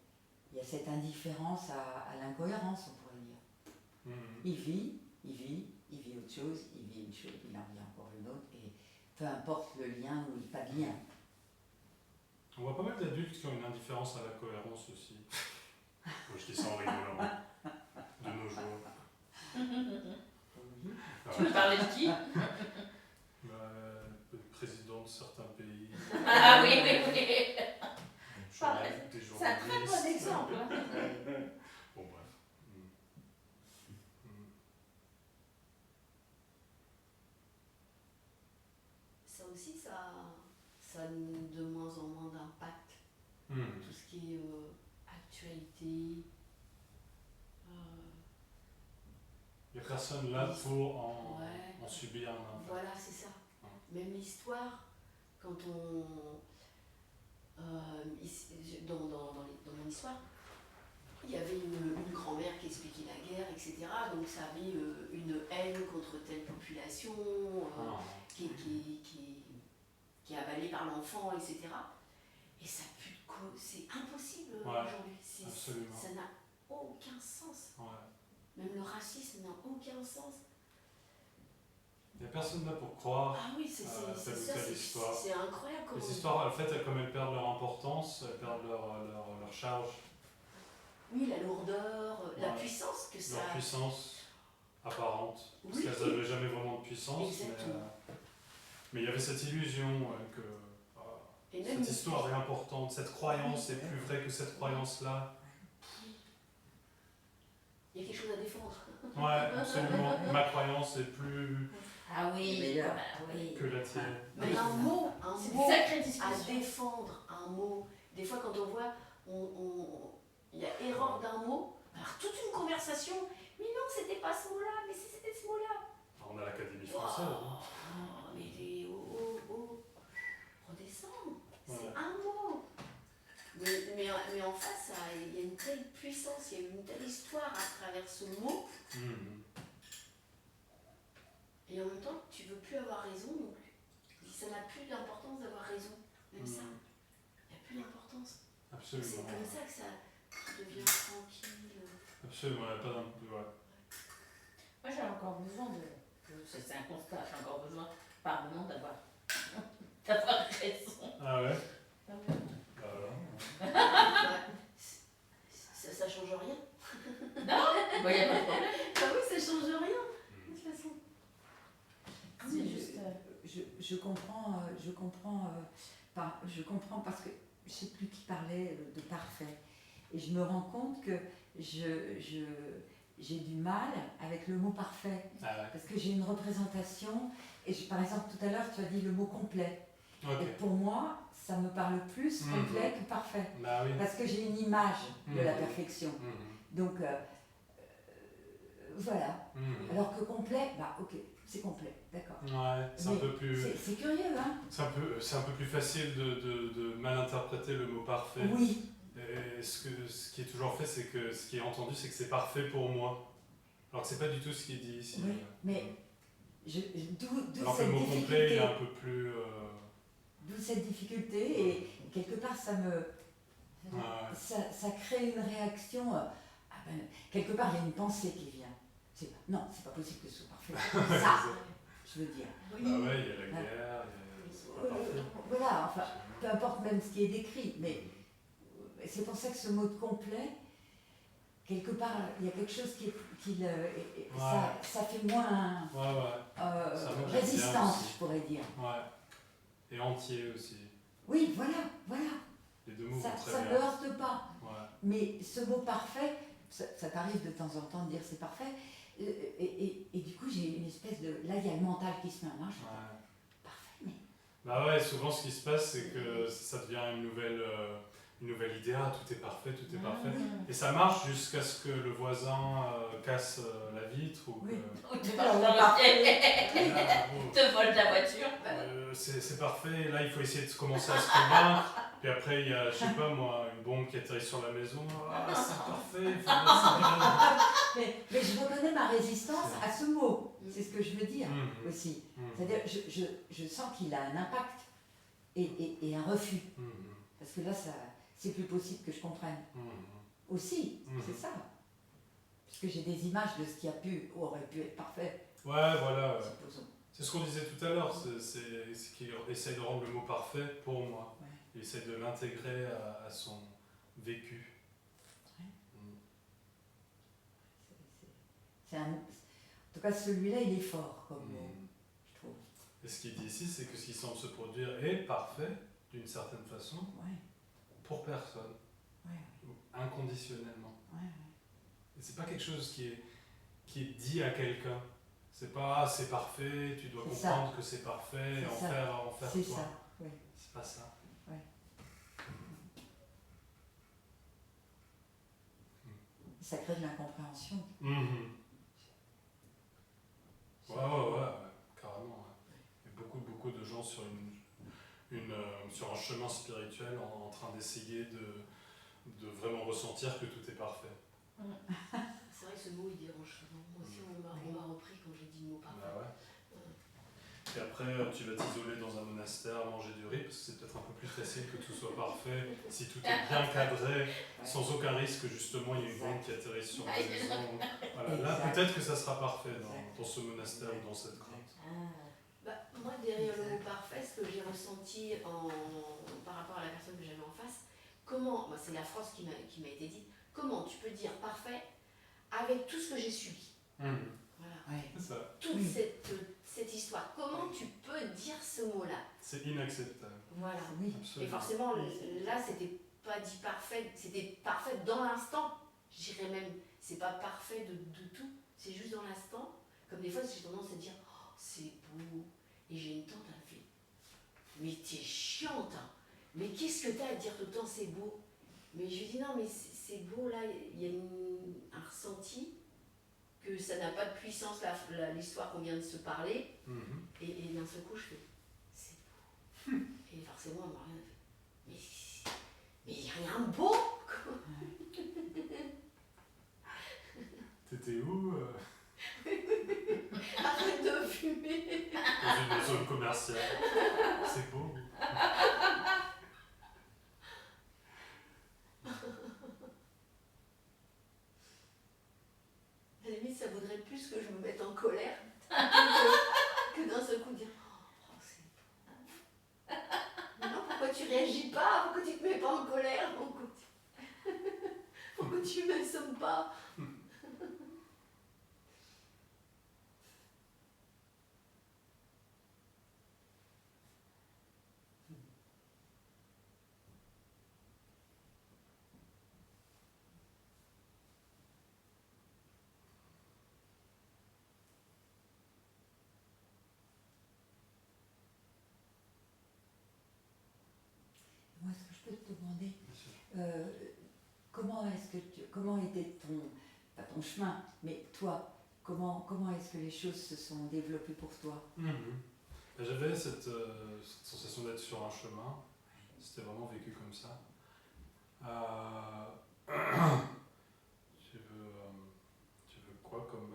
il y a cette indifférence à l'incohérence, on pourrait dire. Mhm. Il vit autre chose, il vit une chose, il en vit encore une autre, et peu importe le lien ou pas de lien. On voit pas mal d'adultes qui ont une indifférence à la cohérence aussi. Moi, je dis ça en rigolant. De nos jours. Tu veux parler de qui? Le président de certains pays. Ah oui. Des C'est un très bon journalistes. exemple. Bon, bref. ça aussi, ça a de moins en moins d'impact. Tout ce qui est actualité. Il n'y a personne là pour en subir un impact. Voilà, c'est ça. Même l'histoire, quand dans mon histoire, il y avait une grand-mère qui expliquait la guerre, etc. Donc ça avait une haine contre telle population qui est avalée par l'enfant, etc. Et ça c'est impossible aujourd'hui. Absolument. Ça n'a aucun sens. Ouais. Même le racisme n'a aucun sens. Il n'y a personne là pour croire. Ah oui, c'est telle ou ça, telle histoire. c'est incroyable. Les histoires, en fait, comme elles perdent leur importance, elles perdent leur charge, Oui, la lourdeur, la puissance que ça leur puissance apparente. Parce Oui. qu'elles n'avaient jamais vraiment de puissance. Exactement. Mais il y avait cette illusion que Et même cette histoire est importante, cette croyance est plus vraie que cette croyance-là. il y a quelque chose à défendre. Ouais, absolument. Ma croyance est plus Ah oui, Meilleur. oui. que la tienne. Mais un mot C'est une à sacrée discussion. défendre, un un mot. Des fois, quand on voit, il y a erreur d'un mot, alors toute une conversation, mais non, c'était pas ce mot-là, mais si c'était ce mot-là. On a l'Académie française. Hein. Oh, mais redescends, c'est Ouais. un mot. Mais en face, il y a une telle puissance, il y a une telle histoire à travers ce mot, Mhm. et en même temps, tu veux plus avoir raison non plus. Ça n'a plus d'importance d'avoir raison, même ça, Mhm. il n'y a plus d'importance. C'est Absolument. comme ça que ça devient tranquille. Absolument, il n'y a pas d'un... Ouais. Moi, j'ai encore besoin c'est un constat, j'ai encore besoin par moment d'avoir raison. Ah ouais. Ah ouais. Bah voilà. Ouais. Ça change rien. Bon, y a pas de problème. Ah oui, ça change rien, de toute façon. C'est juste. Je comprends, je comprends parce que je sais plus qui parlait de parfait. Et je me rends compte que j'ai du mal avec le mot parfait. Ah ouais. Parce que j'ai une représentation, et par exemple tout à l'heure tu as dit le mot complet. Ok. Et pour moi, ça me parle plus complet que parfait. Bah oui. Parce que j'ai une image de la perfection. Mhm. Donc voilà. Mhm. Alors que complet, bah ok, c'est complet, d'accord. Ouais, c'est un Mais peu plus... C'est curieux, hein? C'est un peu plus facile de mal interpréter le mot parfait. Oui, Et ce qui est toujours fait, c'est que ce qui est entendu, c'est que c'est parfait pour moi. Alors que c'est pas du tout ce qui est dit ici. oui, mais d'où Alors que cette le mot complet, il difficulté. est un peu plus... D'où cette difficulté, et quelque part ouais. ça crée une réaction. Ah ben, quelque part, il y a une pensée qui vient. Non, c'est pas possible que ce soit parfait. Ça, je veux dire. Bah ouais, il y a la guerre, c'est pas parfait. Voilà, enfin, peu importe même ce qui est décrit, mais c'est pour ça que ce mot de complet, quelque part, il y a quelque chose ça fait moins Ouais. Ça me gêne résistance, bien aussi. je pourrais dire. Ouais. Et entier aussi. Oui, voilà. Les deux mots Ça vont très ne me bien. heurte pas. Ouais. Mais ce mot parfait, ça t'arrive de temps en temps de dire c'est parfait, et du coup j'ai une espèce de... Là, il y a le mental qui se met en marche. Ouais. Parfait, mais... Bah ouais, souvent ce qui se passe, c'est que ça devient une nouvelle idée. Ah, tout est parfait, tout est parfait. Et ça marche jusqu'à ce que le voisin casse la vitre ou que... Oui. Ou tu marches dans le pied, Là, oh, te vole ta voiture. c'est parfait, là il faut essayer de commencer à se convaincre. Puis après il y a, je sais pas moi, une bombe qui atterrit sur la maison. Ah, c'est parfait, il faut mettre ça bien. Mais je reconnais ma résistance à ce mot, c'est ce que je veux dire Mhm. aussi. Mhm. C'est-à-dire, je sens qu'il a un impact et un refus. Mhm. Parce que là, c'est plus possible que je comprenne. Mhm. Aussi, Mhm. c'est ça. Puisque j'ai des images de ce qui a pu ou aurait pu être parfait. Ouais, voilà. Ouais. Supposons. C'est ce qu'on disait tout à l'heure, c'est qu'il essaye de rendre le mot parfait pour moi. Ouais. Il essaye de l'intégrer à son vécu. Ouais. Mhm. En tout cas, celui-là, il est fort comme mot, Mhm. je trouve. Et ce qu'il dit ici, c'est que ce qui semble se produire est parfait, d'une certaine façon, Ouais, pour personne, ouais, ou inconditionnellement. ouais. Et c'est pas quelque chose qui est dit à quelqu'un. C'est pas c'est parfait, tu dois C'est comprendre que c'est parfait et C'est en ça. faire C'est toi. ça, oui. C'est pas ça. Ça crée de l'incompréhension. Mhm. Ouais, carrément. Ouais. Il y a beaucoup de gens sur sur un chemin spirituel en train d'essayer de vraiment ressentir que tout est parfait. C'est vrai que ce mot il dérange souvent. Moi aussi on m'a repris quand j'ai dit le mot parfait. Bah ouais. Et après, tu vas t'isoler dans un monastère à manger du riz, parce que c'est peut-être un peu plus facile que tout soit parfait, si tout est bien cadré, sans aucun risque, justement, il y a une bombe qui atterrisse sur la maison. Voilà. Là, Exact. peut-être que ça sera parfait Exact. dans ce monastère ou dans cette grotte. Moi derrière le mot parfait, ce que j'ai ressenti par rapport à la personne que j'avais en face, c'est la phrase qui m'a été dite, comment tu peux dire parfait avec tout ce que j'ai subi. Voilà. Ouais. C'est ça. Toute Oui. cette histoire, comment tu peux dire ce mot-là? C'est inacceptable. Voilà. Oui. Et Absolument. forcément, là, c'était pas dit parfait, c'était parfait dans l'instant. Je dirais même, c'est pas parfait de tout, c'est juste dans l'instant. Comme des fois, j'ai tendance à dire, oh, c'est beau. Et j'ai une tante, elle me fait, mais t'es chiante, hein. mais qu'est-ce que t'as à dire tout le temps, c'est beau? Mais je lui dis non, mais c'est beau là, il y a un ressenti que ça n'a pas de puissance, l'histoire qu'on vient de se parler. Et d'un seul coup, je fais c'est beau. Et forcément, elle m'a rien fait. Mais il n'y a rien de beau quoi. T'étais où Arrête de fumer. Dans une zone commerciale. C'est beau. À la limite, ça vaudrait plus que je me mette en colère que d'un seul coup dire oh, c'est beau. Mais non, pourquoi tu réagis pas? Pourquoi tu te mets pas en colère? Pourquoi tu m'assommes pas? Moi, est-ce que je peux te demander Bien sûr. comment était pas ton chemin, mais toi, comment est-ce que les choses se sont développées pour toi? J'avais cette sensation d'être sur un chemin. C'était vraiment vécu comme ça. Tu veux quoi comme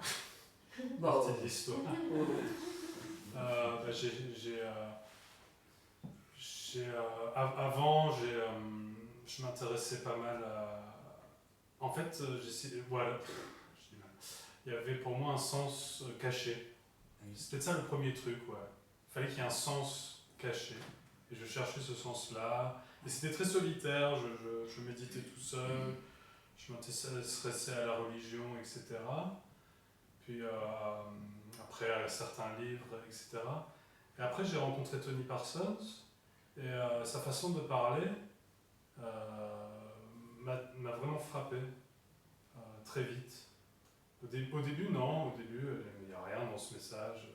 partie de l'histoire? Avant, je m'intéressais pas mal à. En fait, voilà. Je dis mal. Il y avait pour moi un sens caché. C'était ça le premier truc, ouais. Il fallait qu'il y ait un sens caché. Et je cherchais ce sens-là. Et c'était très solitaire, je méditais tout seul, je m'intéressais à la religion, etc. Puis après, à certains livres, etc. Et après, j'ai rencontré Tony Parsons. Et sa façon de parler m'a vraiment frappé très vite. Au début, non. Au début, il n'y a rien dans ce message.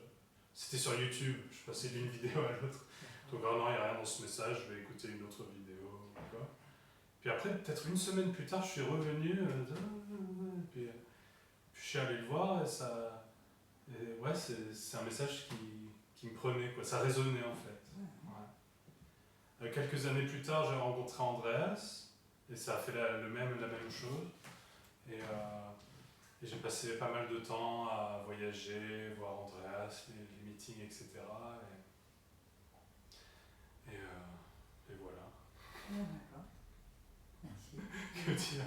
C'était sur YouTube, je passais d'une vidéo à l'autre. Donc vraiment, il n'y a rien dans ce message, je vais écouter une autre vidéo. Quoi. Puis après, peut-être une semaine plus tard, je suis revenu. Puis je suis allé le voir et ouais, c'est un message qui me prenait, quoi. Ça résonnait en fait. Ouais. Quelques années plus tard, j'ai rencontré Andreas et ça a fait la même chose. Et j'ai passé pas mal de temps à voyager, voir Andreas, les meetings, etc. Et voilà. D'accord. Merci. Que dire?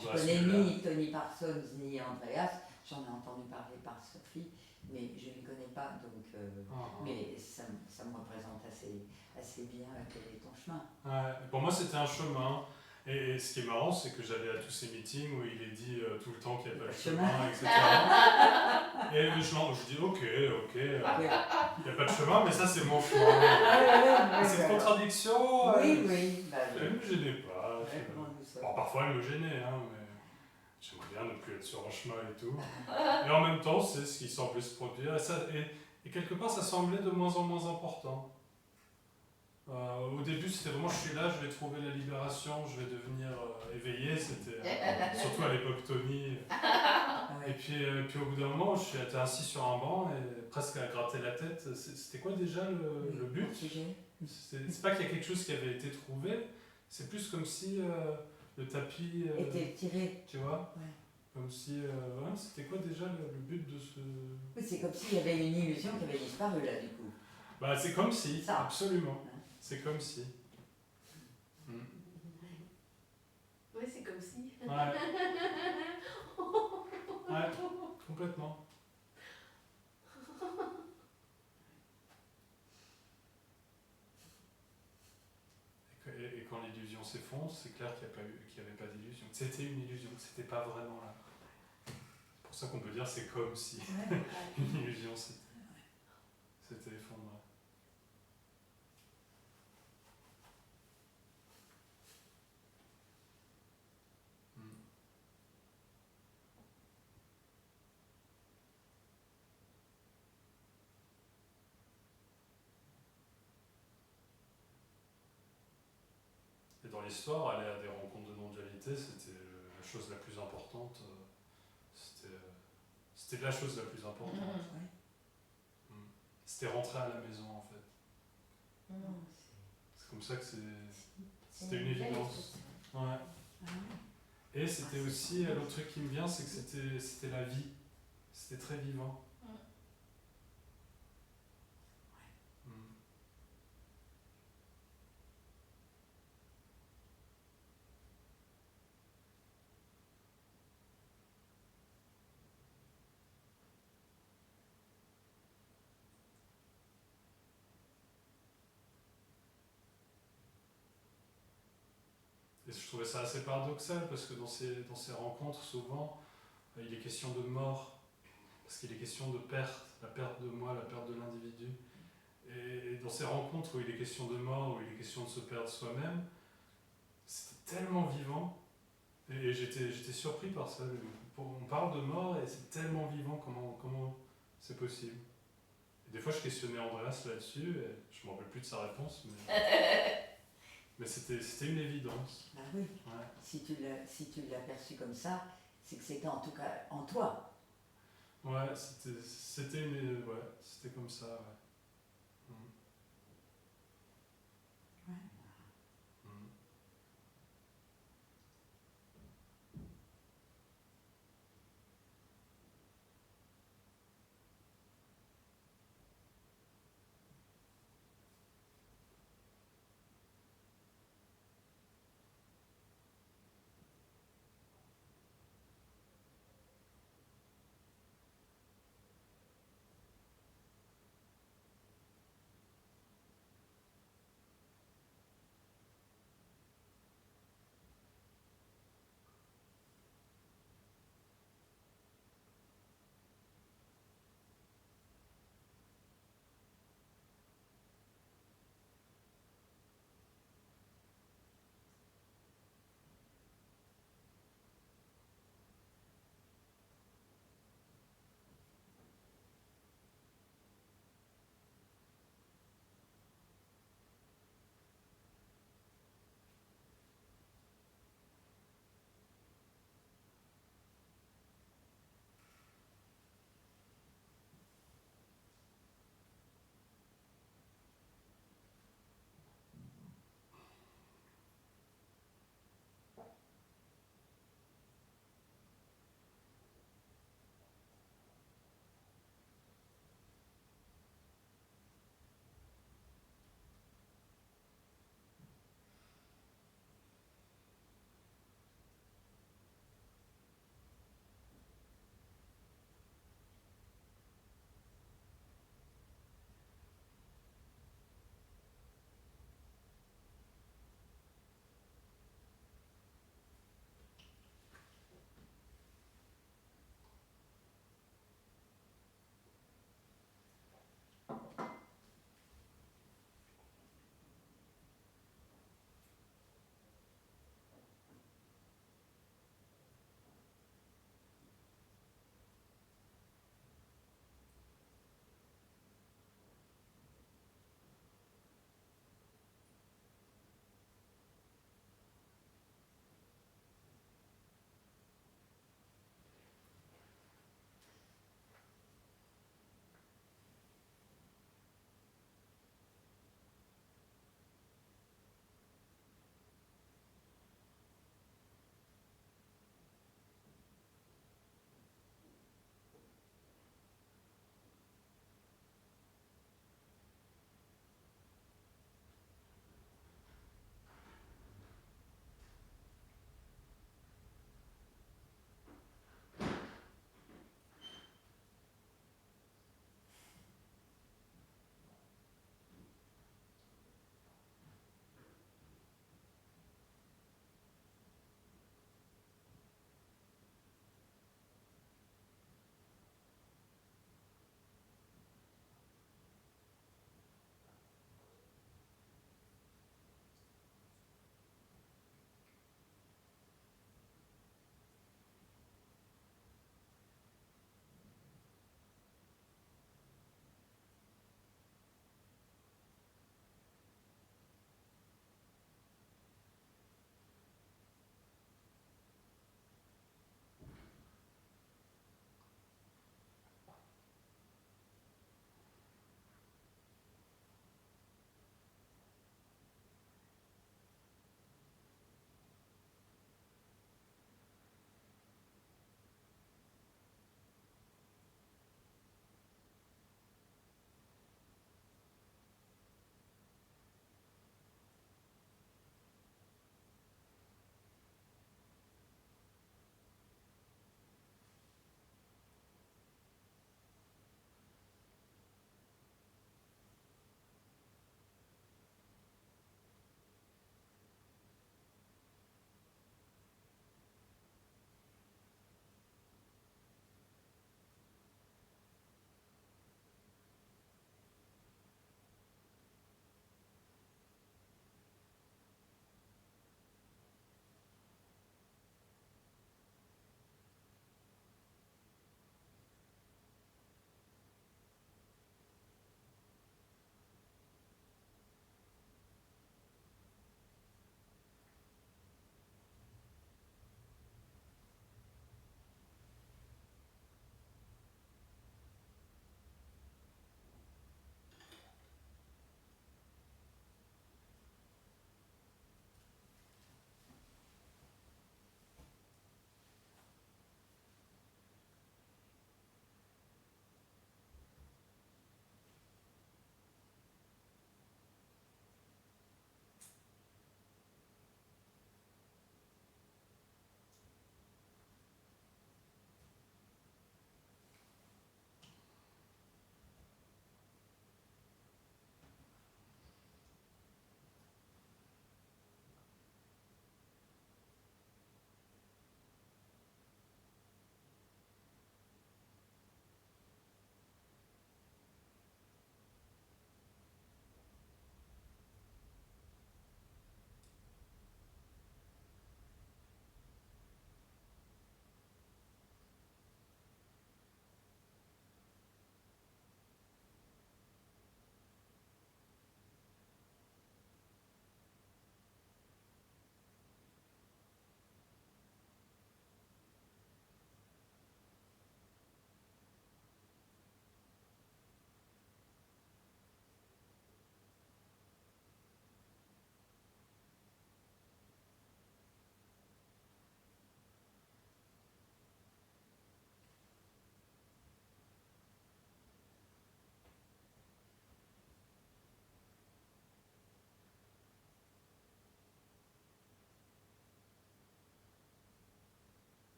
Je connais ni Tony Parsons ni Andreas, j'en ai entendu parler par Sophie, mais je ne les connais pas, donc mais ça me représente assez bien quel est ton chemin. Ouais, pour moi c'était un chemin, et ce qui est marrant c'est que j'allais à tous ces meetings où il est dit tout le temps qu'il n'y a pas de chemin, etc. Et je dis ok, il n'y a pas de chemin, mais ça c'est mon chemin. Cette contradiction, oui. Elle ne me gênait pas. Bon, parfois elle me gênait, hein, mais j'aimerais bien ne plus être sur un chemin et tout. Et en même temps, c'est ce qui semblait se produire. Et quelque part, ça semblait de moins en moins important. Au début, c'était vraiment je suis là, je vais trouver la libération, je vais devenir éveillé. C'était surtout à l'époque Tony. Et puis au bout d'un moment, j'étais assis sur un banc et presque à gratter la tête. C'était quoi déjà le but? C'est pas qu'il y a quelque chose qui avait été trouvé, c'est plus comme si le tapis était tiré. Tu vois? Ouais. Comme si. C'était quoi déjà le but de ce. Oui, c'est comme s'il y avait une illusion qui avait disparu là, du coup. Bah, c'est comme si, ça. Absolument. C'est comme si. Ouais, c'est comme si. Ouais. Ouais, complètement. Et quand l'illusion s'effondre, c'est clair qu'il n'y avait pas d'illusion. C'était une illusion, c'était pas vraiment là. C'est pour ça qu'on peut dire c'est comme si une illusion s'était effondrée. dans l'histoire, aller à des rencontres de non-dualité, c'était la chose la plus importante. C'était la chose la plus importante. Ouais. C'était rentrer à la maison, en fait. Mhm. C'est comme ça que C'est c'était une belle évidence. expression. Ouais. Ah ouais. Et c'était aussi, l'autre truc qui me vient, c'est que c'était la vie. C'était très vivant. Mm. Et je trouvais ça assez paradoxal parce que dans ces rencontres, souvent, il est question de mort, parce qu'il est question de perte, la perte de moi, la perte de l'individu. Et dans ces rencontres où il est question de mort, où il est question de se perdre soi-même, c'était tellement vivant. Et j'étais surpris par ça. On parle de mort et c'est tellement vivant, comment c'est possible. Et des fois, je questionnais Andreas là-dessus, et je ne me rappelle plus de sa réponse, mais c'était une évidence. Bah oui, Ouais. si tu l'as perçu comme ça, c'est que c'était en tout cas en toi. Ouais, c'était comme ça, ouais. Ouais. Mm.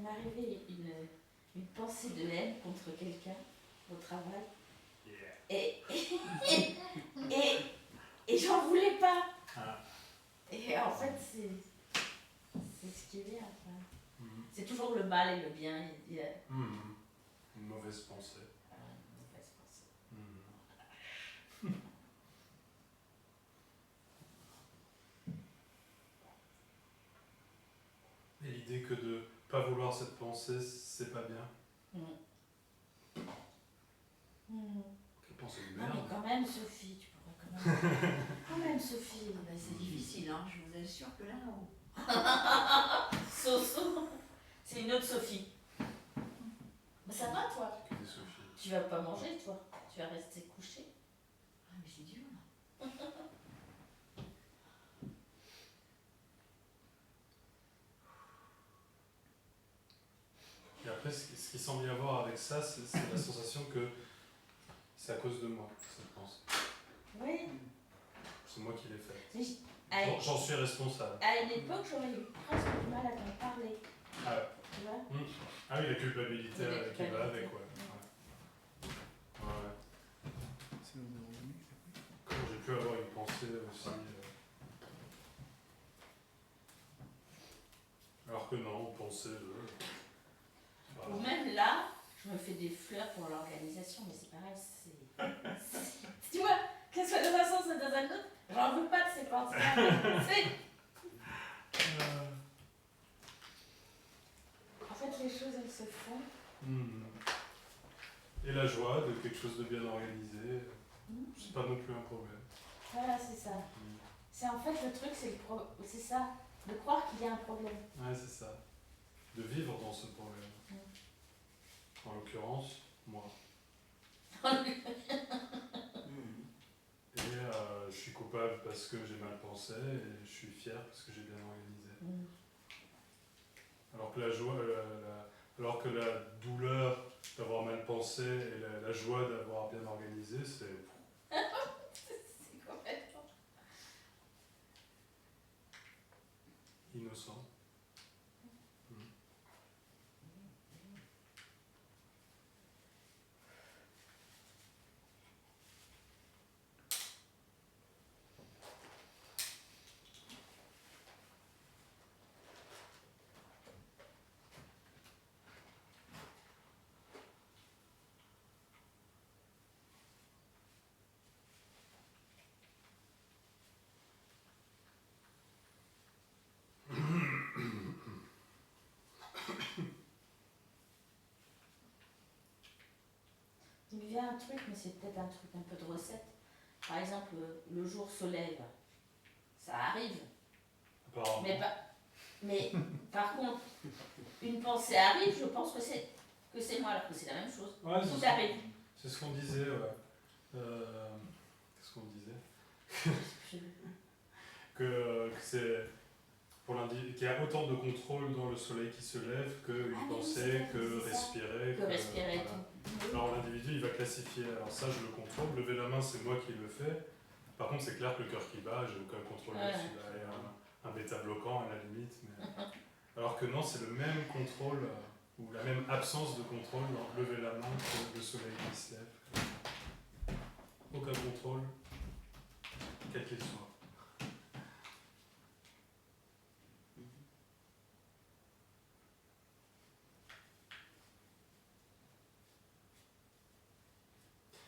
m'est arrivé une pensée de haine contre quelqu'un au travail. Et, et j'en voulais pas. Ah. Et en fait, c'est ce qui est bien. Enfin. Mhm. C'est toujours le mal et le bien. Il y a Mhm. Une mauvaise pensée. une mauvaise pensée. Mhm. Et l'idée que de pas vouloir cette pensée, c'est pas bien. Quelle pensée de Non, mais merde. quand même, Sophie, tu pourrais quand même. Quand même, Sophie. Ah ben, c'est difficile, hein, je vous assure que là, Soso. C'est une autre Sophie. Mais ça va, toi? Qui dit Sophie. Tu vas pas manger, toi? Tu vas rester couché? ah, mais c'est dur là. Et après, ce qui semble y avoir avec ça, c'est la sensation que c'est à cause de moi, cette pensée. Oui. C'est moi qui l'ai faite. Mais J'en suis responsable. à une époque, j'aurais eu presque du mal à t'en parler. Ah, Tu vois? ah oui, la culpabilité Oui, la qui va culpabilité. avec, ouais. Ouais. Comment j'ai pu avoir une pensée aussi. Alors que non, pensée de. Ou même là, je me fais des fleurs pour l'organisation, mais c'est pareil, tu vois, que ce soit dans un sens ou dans un autre, j'en veux pas de ces pensées-là. En fait, les choses, elles se font. Et la joie de quelque chose de bien organisé, Mhm. c'est pas non plus un problème. Voilà, c'est ça. C'est en fait le truc, c'est ça, de croire qu'il y a un problème. Ouais, c'est ça. De vivre dans ce problème. En l'occurrence, moi. Et je suis coupable parce que j'ai mal pensé et je suis fier parce que j'ai bien organisé. Alors que la joie, alors que la douleur d'avoir mal pensé et la joie d'avoir bien organisé, c'est C'est complètement. innocent. Il me vient un truc, mais c'est peut-être un truc un peu de recette. Par exemple, le jour se lève, ça arrive. Apparemment. Mais par contre, une pensée arrive, je pense que c'est moi, alors que c'est la même chose. Ouais, Tout arrive. c'est ce qu'on disait, ouais. Qu'est-ce qu'on disait que c'est pour l'individu qu'il y a autant de contrôle dans le soleil qui se lève qu'une Ah oui, pensée, c'est que vrai, c'est ça. respirer. Que respirer et voilà. tout. Alors l'individu il va classifier, alors ça je le contrôle, lever la main c'est moi qui le fais. Par contre c'est clair que le cœur qui bat, j'ai aucun contrôle Ouais. là-dessus. Là, il y a un bêta bloquant à la limite. Mais... Alors que non, c'est le même contrôle, ou la même absence de contrôle dans lever la main que le soleil qui se lève. Aucun contrôle, quel qu'il soit.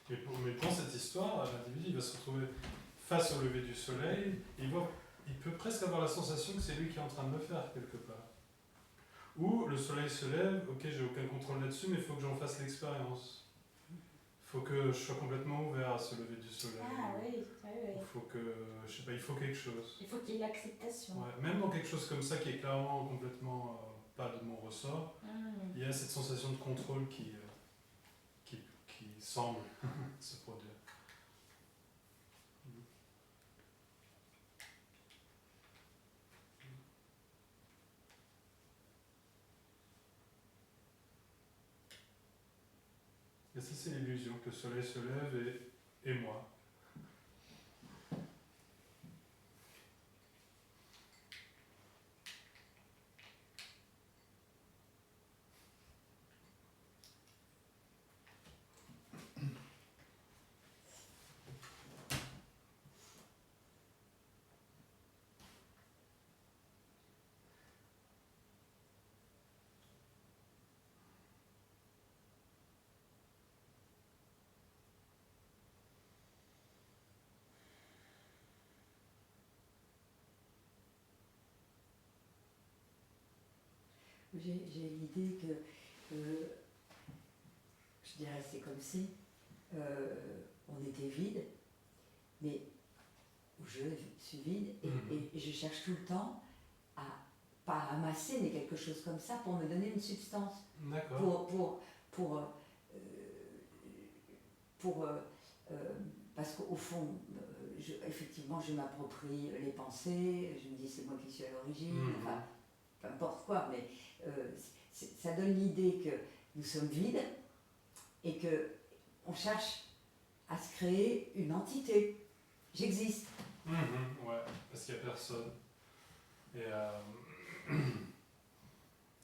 Mais dans cette histoire, l'individu il va se retrouver face au lever du soleil, il peut presque avoir la sensation que c'est lui qui est en train de le faire quelque part. Ou le soleil se lève, ok j'ai aucun contrôle là-dessus, mais il faut que j'en fasse l'expérience. Il faut que je sois complètement ouvert à ce lever du soleil. Ah oui, oui. Il faut que, je sais pas, il faut quelque chose. Il faut qu'il y ait l'acceptation. Ouais, même dans quelque chose comme ça qui est clairement complètement pas de mon ressort, il y a cette sensation de contrôle qui semble se produire. Et ça c'est l'illusion, que le soleil se lève et moi. j'ai l'idée que, je dirais, c'est comme si on était vide, mais je suis vide et je cherche tout le temps à, pas à amasser, mais quelque chose comme ça pour me donner une substance. D'accord. Parce qu'au fond, effectivement, je m'approprie les pensées, je me dis c'est moi qui suis à l'origine, enfin, peu importe quoi, mais ça donne l'idée que nous sommes vides et qu'on cherche à se créer une entité. J'existe. Ouais, parce qu'il n'y a personne. Et,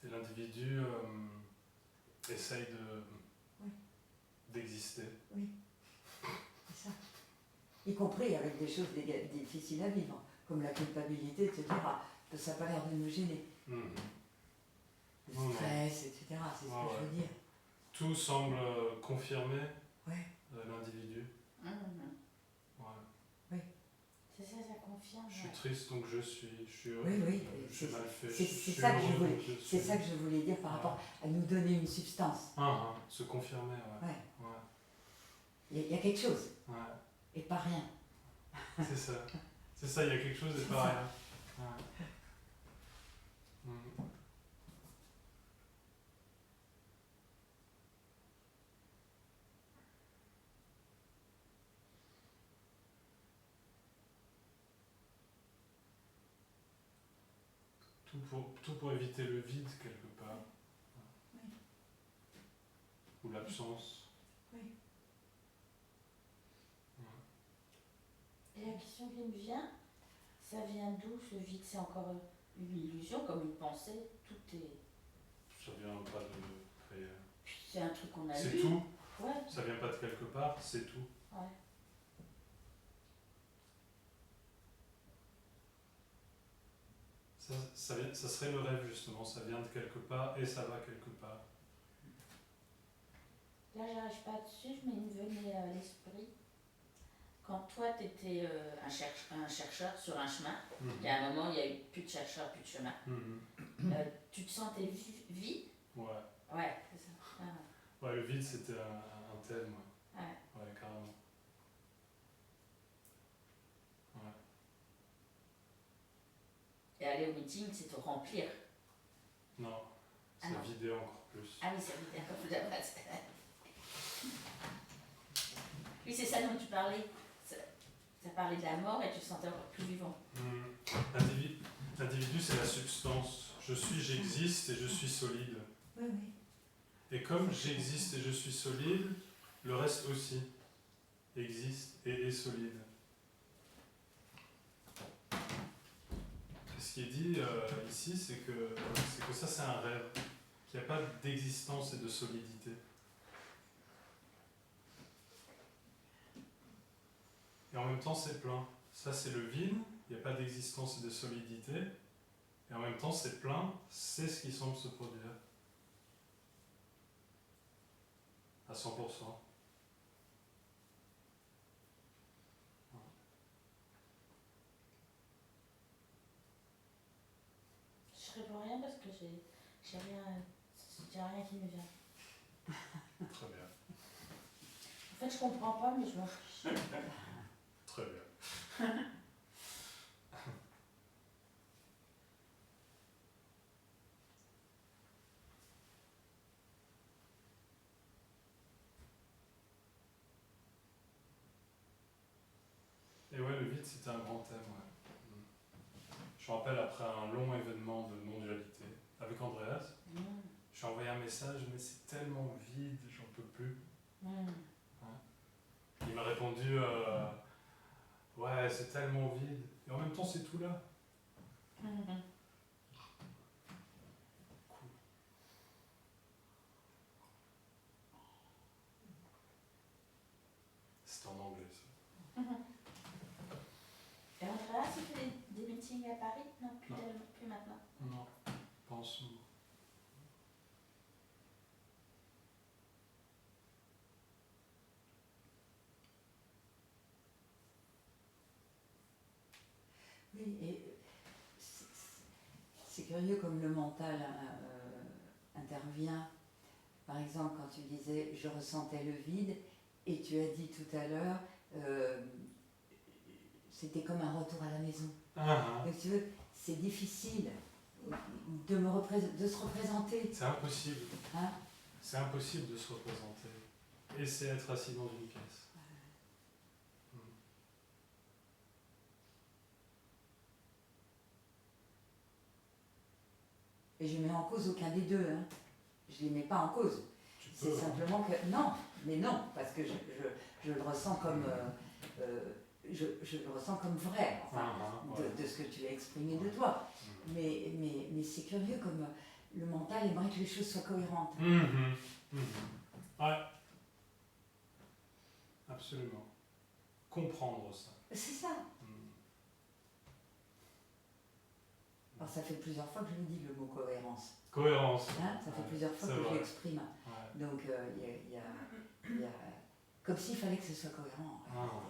et l'individu essaye d'exister. Oui, c'est ça. Y compris avec des choses difficiles à vivre, comme la culpabilité, etc. Ça n'a pas l'air de nous gêner. Le stress, etc. C'est ce que je veux dire. Tout semble confirmer l'individu. Mhm. Ouais. Oui. C'est ça, ça confirme. Je suis triste donc je suis heureux. Oui, Je suis mal fait. C'est ça que je voulais. C'est ça que je voulais dire par rapport à nous donner une substance. Se confirmer, ouais. Il y a quelque chose. Ouais. Et pas rien. C'est ça. C'est ça, il y a quelque chose et pas rien. Ouais. Tout pour éviter le vide quelque part. Oui. Ou l'absence. Oui. Et la question qui me vient, ça vient d'où ce vide? C'est encore une illusion, comme une pensée. Tout est. Ça vient pas de créer. C'est un truc qu'on a lu. C'est tout. Ouais. Ça vient pas de quelque part, c'est tout. Ouais. Ça serait le rêve justement, ça vient de quelque part et ça va quelque part. Là, j'arrive pas dessus, mais il me venait à l'esprit. Quand toi, tu étais un chercheur sur un chemin, il y a un moment, il n'y a eu plus de chercheurs, plus de chemin. Tu te sentais vide? Ouais. Ouais, c'est ça. Ouais, le vide, c'était un thème. Ouais. Ouais, carrément. Ouais. Et aller au meeting, c'est te remplir. Non, c'est vider encore plus. Ah oui, c'est vider encore plus après. Oui, c'est ça dont tu parlais. Ça parlait de la mort et tu te sentais encore plus vivant. L'individu, c'est la substance. Je suis, j'existe et je suis solide. Oui. Et comme j'existe et je suis solide, le reste aussi existe et est solide. Et ce qui est dit ici, c'est que ça, c'est un rêve, qu'il n'y a pas d'existence et de solidité. Et en même temps, c'est plein. Ça, c'est le vide, il n'y a pas d'existence et de solidité. Et en même temps, c'est plein, c'est ce qui semble se produire. À 100%. Je serais pour rien parce que j'ai rien qui me vient. Très bien. En fait, je comprends pas, mais je m'en fiche. Très bien. Et ouais, le vide, c'était un grand thème, ouais. Je me rappelle, après un long événement de non-dualité, avec Andreas, j'ai envoyé un message, mais c'est tellement vide, j'en peux plus. Il m'a répondu, ouais, c'est tellement vide. Et en même temps, c'est tout là. Cool. C'était en anglais, ça. Et Andreas, il fait des meetings à Paris? Non, plus, Non. Plus maintenant. Non, pas en ce moment. Oui, et c'est curieux comme le mental intervient. Par exemple, quand tu disais je ressentais le vide, et tu as dit tout à l'heure, c'était comme un retour à la maison. Donc tu veux, c'est difficile de se représenter. C'est impossible. Hein? C'est impossible de se représenter. Et c'est être assis dans une pièce. Et je ne mets en cause aucun des deux. Hein. Je ne les mets pas en cause. Tu C'est peux, simplement que... Non, mais non, parce que je le ressens comme... je le ressens comme vrai, enfin, de ce que tu as exprimé de toi. Mais c'est curieux comme le mental aimerait que les choses soient cohérentes. Ouais. Absolument. Comprendre ça. C'est ça. Alors ça fait plusieurs fois que je le dis, le mot cohérence. Cohérence. Hein, ça fait plusieurs fois que je l'exprime. Ouais. Donc il y a comme s'il fallait que ce soit cohérent. En réalité.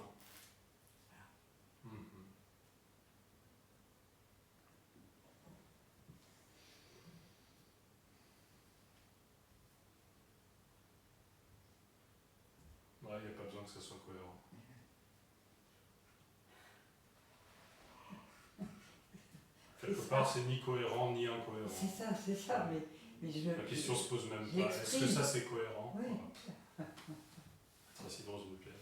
Ouais, il n'y a pas besoin que ça soit cohérent. Quelque part, c'est ni cohérent ni incohérent. C'est ça, mais je... La question se pose même pas. Est-ce que ça c'est cohérent? Oui. Être assis dans une pièce.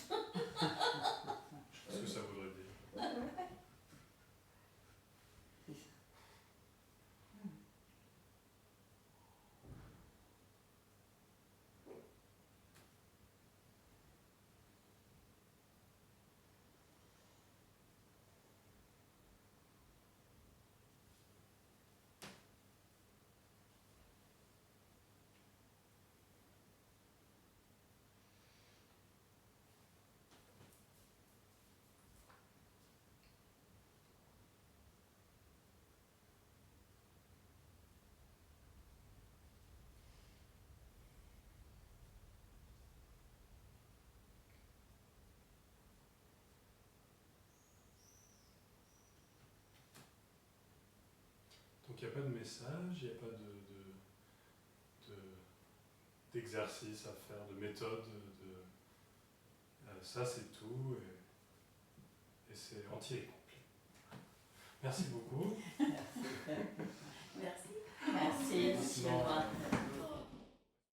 Je sais ce que ça voudrait dire. C'est ça. Donc il n'y a pas de message, il n'y a pas d'exercice à faire, de méthode. Ça c'est tout et c'est entier et complet. Merci beaucoup. Merci. Merci. Merci.